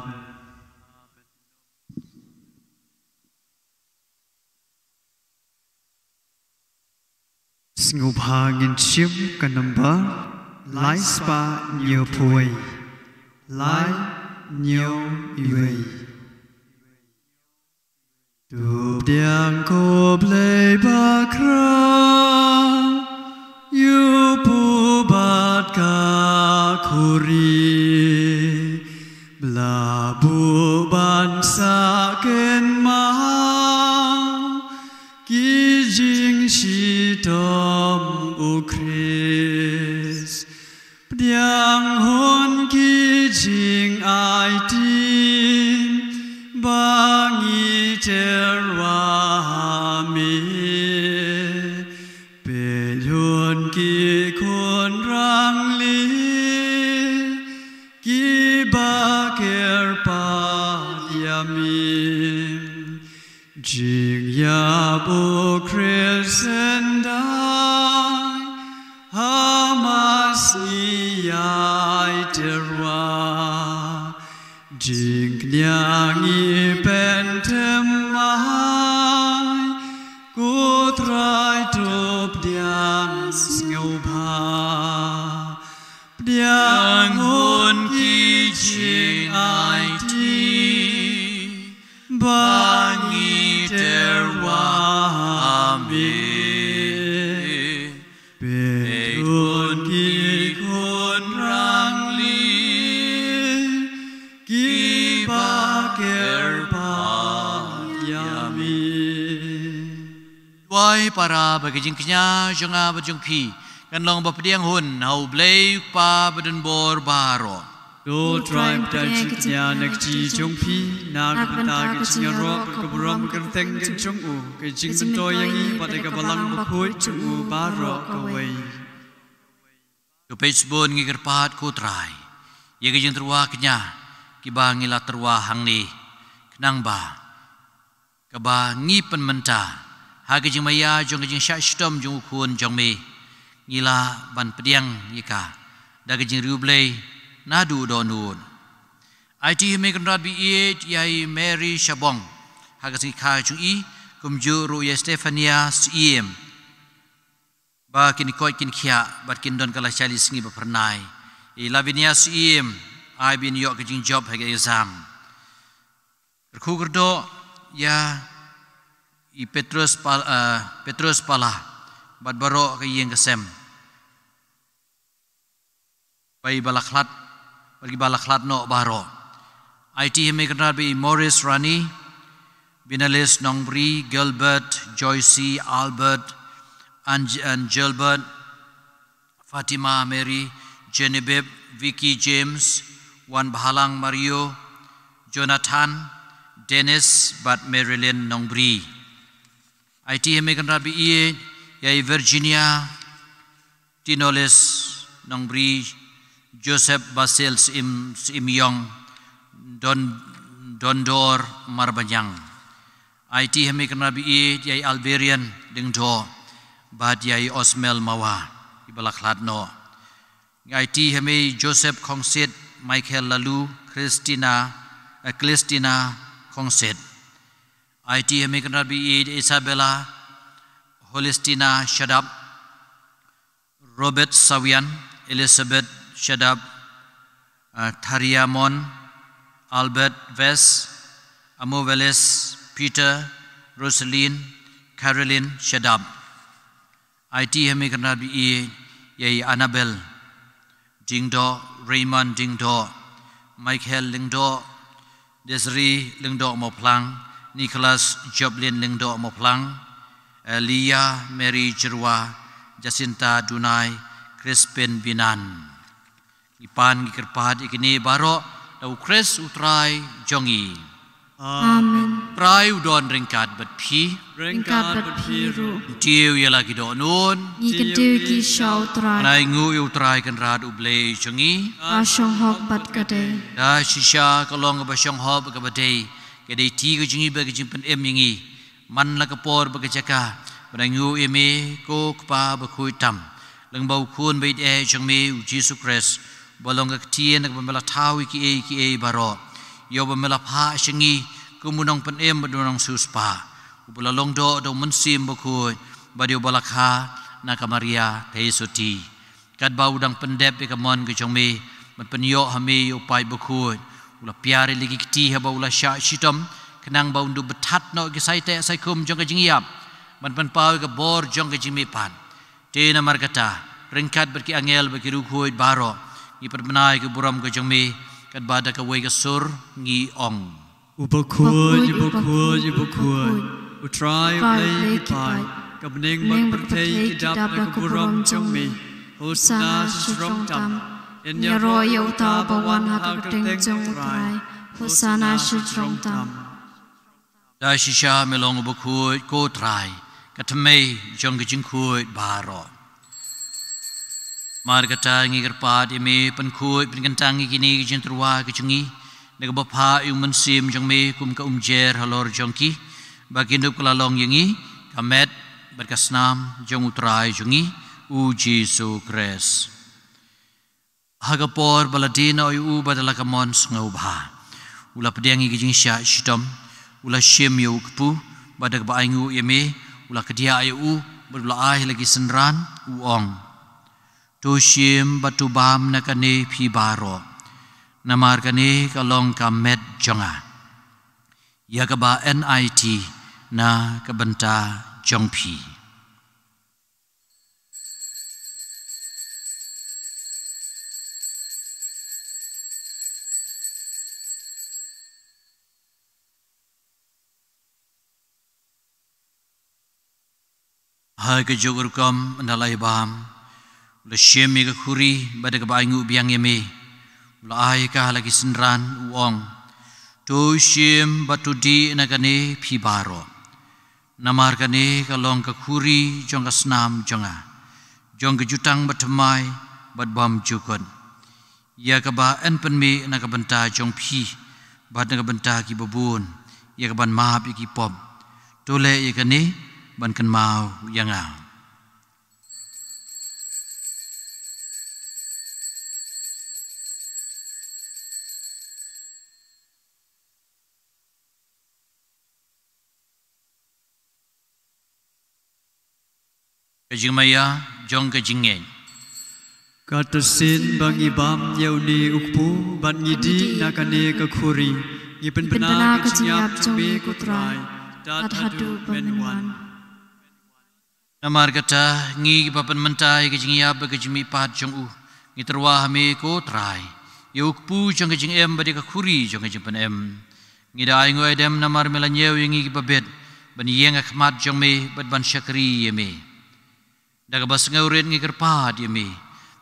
A: sngub hangin chim kanamba lai spa nhiều poi lai nhiều iwei tu diang ko blei bakra yu pu bat ka khuri bla bu ban sa ken ma ki jing shi tom u Christ diang hon ki jing ai tin bangi terwa mi pe yon ki kon rang li ki ba ker pa ya mi jing ya bo crescendai hamas ai terwa jing nyangi pentemai ku trai top diang ngau ba diang hun ki jing ai ti bangi terwa mi Beun ki kun rang li ki baker pa yami
B: wai para bagi jingknya jonga bajung pi kan long bapdiang hun hau blei pa badun bor baro
A: do tribe dan jingknya nak ji jong pi na kata ki jingro ka buram kan teng kan jong u ka jing to yang i pada ka balang bukoi jong u baro ka wei
B: to page ngi kerpat ko trai ye ka jing terwa knya ki ba ngi la terwa hang ni kenang ba ka ba ngi pen menta ha ka jing maya jong ka jing sha stom jong khun jong me ngi la ban pediang yika da ka jing riu blei nadu donun IT me kan rat bi yai Mary Shabong hagasi kha chung i kumju ru ye Stefania sim ba kin koi kin khia bat kin don kala chali singi ba pernai I Lavinia sim I bin yok jing job hage exam khu gerdo ya I Petrus pala bat baro ke yeng kesem bai balaklat bagi balaklat no baro IT heme kenal bi Morris Rani Binalis Nongbri Gilbert Joyce Albert and Gilbert Fatima Mary Genevieve Vicky James Wan Bahalang Mario Jonathan Dennis bat Marilyn Nongbri IT heme kenal bi yai Virginia Tinoles Nongbri Joseph Basil Sim Yong Dondor Marbanyang IT hemi kenal bi yai Alberian ding do bad yai Osmel Mawa ibalak ladno IT hemi Joseph Kongsit Michael Lalu Christina Kongsit IT hemi kenal bi Isabella Holistina Shadab Robert Sawian Elizabeth Shadab Thariamon Albert Ves Amoveles Peter Rosaline Caroline Shadab IT hemi kenal bi yai Annabel Dingdo Raymond Dingdo Michael Lingdo Desiree Lingdo Moplang Nicholas Joblin Lingdo Moplang Elia Mary Jerwa Jacinta Dunai Crispin Binan Ipan gikerpat ikini baro dau Chris utrai jongi
C: Amen.
B: Prai udon ringkat bat phi
C: Ringkat bat piru.
B: Tiu ya lagi do nun
C: Ni kedeu ki shau trai.
B: Nai ngu utrai kan rad uble jongi
C: Ashong hok bat kadai.
B: Da shisha kalong ba shong hob ka badai kedai ti ko jongi ba jing pen em yingi man la ka por ba ka jaka ba ngu eme ko kpa ba khui tam leng bau khun bait e jong me Jesus Christ bolong ka tien ka bela thawi ki e baro yo ba mela pha shingi kumunong pen em badunong suspa ubula long do munsim ba khoi ba dio balakha na ka Maria theisuti kat ba udang pendep ka mon ka jong me man pen yo hame yo pai ba khoi ula piare ligi kti ha ba ula sha shitom kenang ba undu bethat no ki sai te sai kum jong ka jingiap man pen pau ka bor jong ka jingme pan te na markata ringkat berki angel berki rukhoi baro ni permenai ke buram ke jongme kat bada ka wei ka sur ngi ong
A: Ubakut utrai play kipai kabning magpatay kidap na kuburam jongme hosana shrong tam
C: Nyaro yau tau bawan hakateng jong utrai hosana shrong tam
B: da shisha melong ubakut ko trai katme jong ke jingkut baro Margata ngi kerpat ime penkut penkentang kini kijin terwa kecungi nega bapa yung mensim jong me kum ka umjer halor jongki bagi nup kelalong yengi kamet berkasnam jong utrai jongi u Jesu Christ hagapor baladina u badala kamon ngau bha ula pediangi kijin sya shitom ula shim yu kpu badak ba aingu ime ula kedia ayu berbela ai lagi senran uong Tushim batubam nakane pi baro namar kane kalong kamet jonga yakaba NIT na kabenta jongpi hai ke jogurkam ndalai bam la shemi ka khuri bada ka baingu biang yeme la ai ka lagi senran uong to shim batudi nakane phi baro namar kane ka long ka khuri jong ka snam jonga jong ka jutang batmai bat bam jukon ya ka ba en penmi na ka benta jong phi bat na ka benta ki babun ya ka ban ma bi ki pom to le ya kane ban kan mau yanga Kajingmaya jong kajingen
A: Katasin bang ibam yauni ukpu ban ngidi nakane ka khuri ngipen bena ka jiap jong me kutrai
C: kat hadu bamenwan.
B: Namar kata ngi papan mentai ke jing yab ke jimi pat jong u ngi terwah me ko trai yuk pu jong ke jing em badi ka khuri jong ke jing pan em ngi dai ngoi dem namar melanyew ngi babet ban yeng akhmat jong me bad ban syakri ye me daga bas ngauret ngi kerpat ye me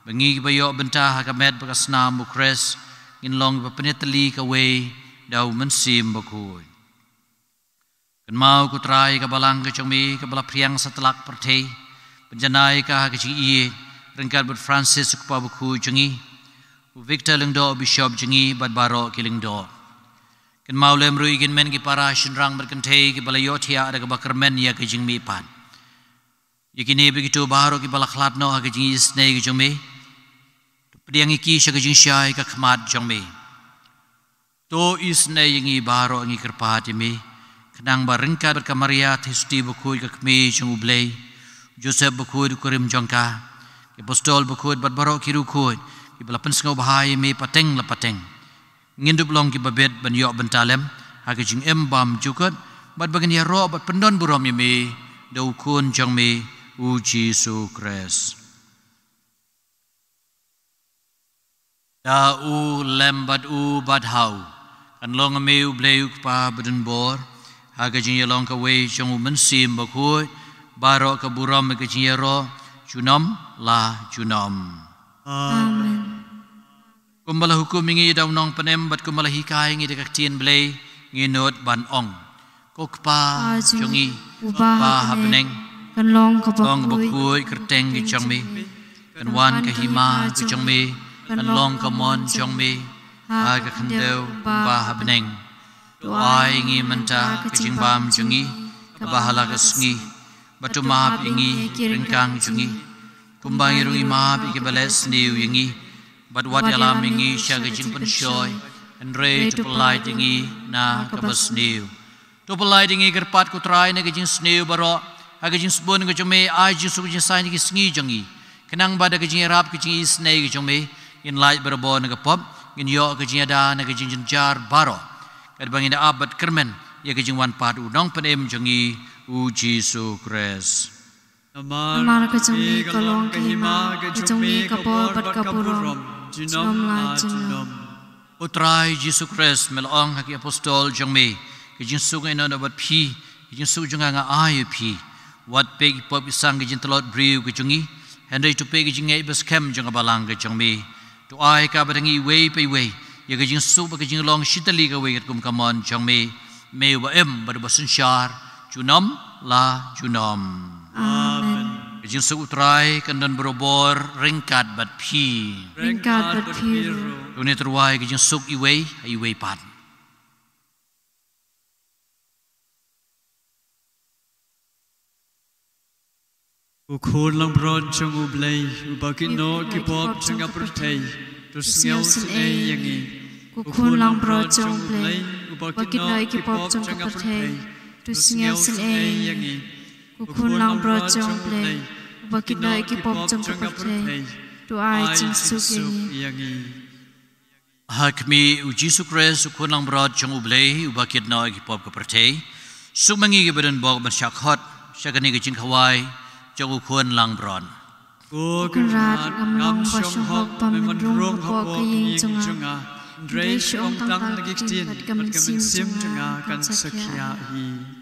B: bangi bayo bentah ka med ka snam bukres ngin long papenetli ka we dau mensim bakoi kan mau ku trai ka balang ke jong ka bala priang setelak perthei penjanai ka ke ji ie rengkat bud Francis ku buku jengi Victor lengdo bishop jengi bad baro kilingdo kan mau lem ru igin men ki para shinrang berkentei ki bala yotia ada ka bakermen ya ke jingmi pan yakini begitu baro ki bala khlatno ha ke jingi snei ke jongme pediang iki sya ke jing syai ka khmat jongme to isnei ngi baro ngi kerpat me kenang barengka berkamaria thisti bukui ka kmi chung ublei Joseph bukui kurim jongka ke apostol bukui bat baro kiru kui ki bala pensngau bahai me pateng la pateng ngindup long ki babet ban yok bentalem ha ke jing embam jukut bat bagan ya ro bat pendon burom me dau kun jongme u Jesu Kris da u lembat u bat hau kan long me u bleu pa beden bor ha ke jing long ka we jong mensim bakoi baro ka buram ke jing ro junom la junom
C: Amen.
B: kumbala hukum ngi daw nong panem bat kumbala hikai ngi dekak tien blei ngi not ban ong kokpa jongi ba happening
C: Kan long
B: long
C: kabakui.
B: bakui kerteng gi chongmi kan wan ka hima gi chongmi kan long ka mon chongmi ha ka khandeu ba happening doai ngi menta ka jingbam jongi ka bahala ka sngi batu map ingi ringkang jongi kumbang irungi map iki bales niu ingi but what alam ingi syaga jing penshoy and re to polite ingi na kabas niu to polite ingi gerpat ku try na gajing sniu baro aga jing spon ga jome ai jing su jing sai ni sngi jongi kenang bada gajing rap gajing isnei ga jome in light barabo na gapop in yo gajing ada na gajing jar baro kad bangin abat kermen ya gajing wan padu nong penem jongi u Jesu Kris
C: Amar ka jongmi kalong ka hima ka jongmi ka po bat ka purom. Junom la junom.
B: Utrai Jesu Kris melong haki apostol jongmi ke jing su ngai no bat phi ke jing su jonga nga ai phi wat pe pop sang ke jing telot briu ke jongi henry to pe ke jing ngai bas kem jonga balang ke jongmi to ai ka badangi we pe we ya ke jing su ba ke jing long shitali ka we kum kamon jongmi me wa em ba basun shar junom la junom
C: Amen.
B: Jing su utrai kandan berobor ringkat bat phi
C: Ringkat bat piru.
B: Tuni terwai ke jing suk iwei pat
A: Ukun lang bron chung ublay, ubakit no kipop chung aprotay, tus ngaw sun ay yangi.
C: Kukun lang bro jong play. Bakit no ikipop jong kapatay. Tus ngaw sin ay yangi. Kukun lang bro jong play. Bakit no ikipop jong kapatay. Tu ay jing suk yangi.
B: Hakmi u Jesu Kris ukun lang brod chung ublay ubakit no ikipop kapatay sumangi ke badan bog masyakot syakani ke jing kawai chung ukun lang brod
C: Kukun rat ngamlong pasyong pamanrong po kaying junga.
A: Dre syong tang nagiktin, at kamansim junga kan sakyahi.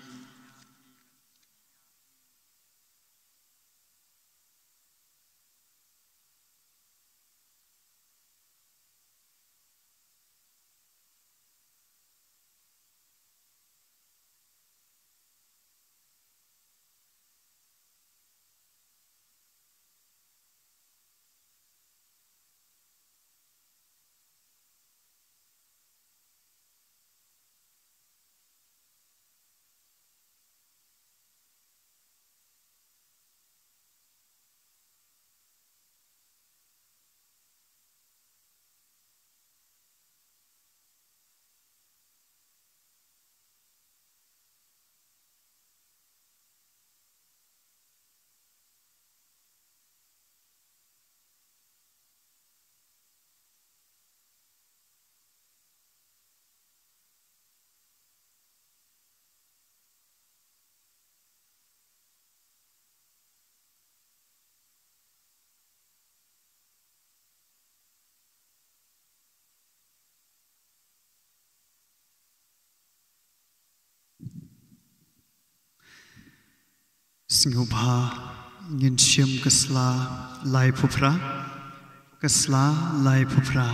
A: Singubha ngin siam kasla lai phupra kasla lai phupra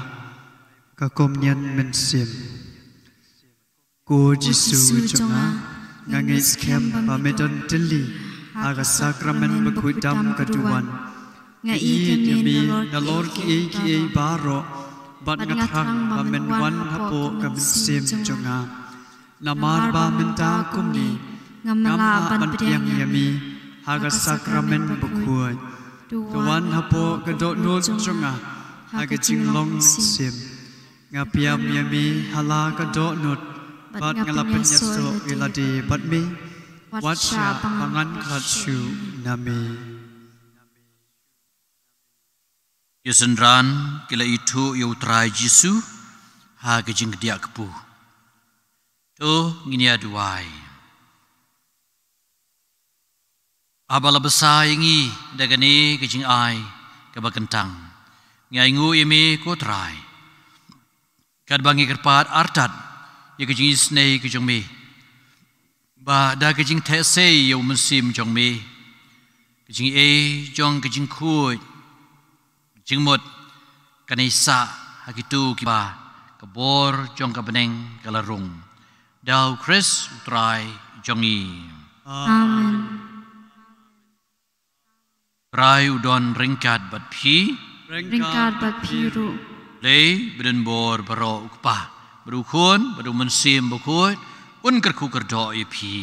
A: ka komnyan men sim ko Jisu chonga ngangis kem pa medon tili aga sakramen bakudam kaduan nga i yami na Lord ki baro bat ngatrang ba men wan hapo ka sim chonga namar ba menta kumni ngamala ban priang yami haga sakramen bukuy tuwan hapo gadot nut chunga haga jinglong sim ngapiam yami hala gadot nut bat ngalapen yaso iladi bat mi wacha pangan khachu nami
B: Yesenran kila itu yautrai Jisu haga jing dia kepu to ngini aduai abala besar yangi dagani kejing ai kabakentang ngai ngu imi ko trai kad bangi kerpat artat ye kejing isnei kejong mi ba da kejing these yo musim jong mi kejing e jong kejing khu kejing mot kanisa hakitu kiba kabor jong kabeneng kalarung dau Chris trai jongi
C: Amen.
B: Rai udon ringkat bat pi
C: Ringkat bat piru
B: lei beden bor baro ukpa berukun beru mensim bukut un kerku kerdo pi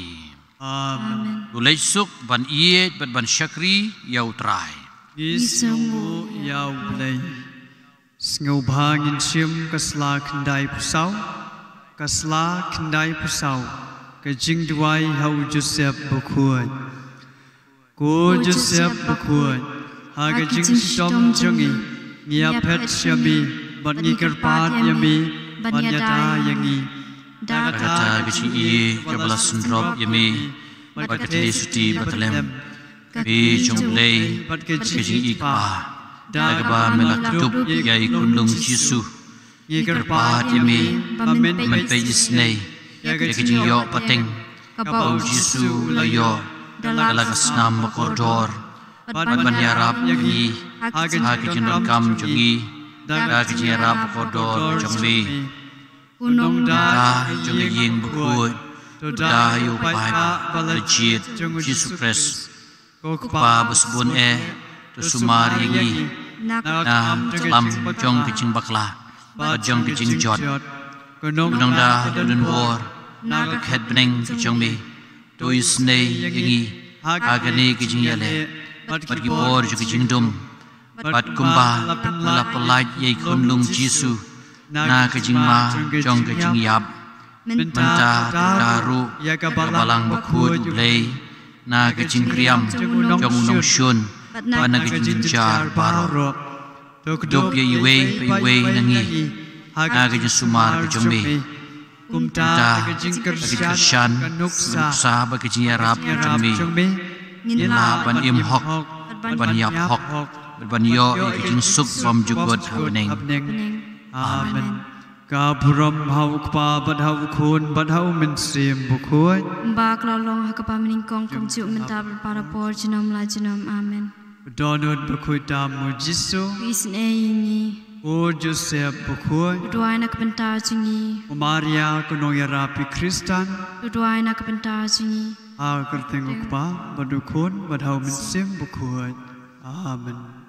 A: Amen
B: ulai suk ban iet ban syakri yau trai
A: Gisungu yau blai Singubha ngin siam kasla kendai pusau kasla kendai pusau kejing duai hau Joseph bukuy ko Joseph bukuy haga jing stom jongi ngia pet syami bat ngi kerpat yami bat nyata yangi
B: kata kecing iye kabala sendrop yami bat keteli suti batalem bi jonglei bat kecing ikpa dagaba melaktup yai kunlung Jisu
A: ngi
B: kerpat yami
A: bamen
B: menpe isnei kecing yo pateng kapau Jisu layo dalagas nam koridor bat banyarap yangi hagi jendal kam jongi hagi jarap koridor jongbi
C: Unong
B: da jongi ying bukut da yu pai ba legit Jisu Christ pa busbun to sumar yangi na lam jong kecing bakla ba jong kecing jot unong da dun bor na khet beneng jongbi to isnei yangi agani kecing yale bat gibor jo kecing dum bat kumba malapalai yai kunlung Jisu na kecing ma jong kecing yap menta daru balang bakut lei na kecing kriam jong nong shun na kecing jar baro dop ye iwe nangi na kecing sumar kecing be kumta kecing kershan sa ba kecing yarap kecing be na ban im hok ban yap hok ban yo kecing suk bam jugot habneng
A: Amen ka buram hau kpa bat hau khun bat hau men sim bukuy
C: Mbak lalong hakapa meningkong kumjuk mentab para por jinom la jinom amen
A: donut bukuy tamu Jisu
C: Isin eyingi
A: o Joseph bukuy
C: Duai nak bentar jingi
A: Maria kunong yarapi Kristan
C: Duai nak bentar jingi
A: a kerteng ukpa badukun bat hau men sim bukuy Amen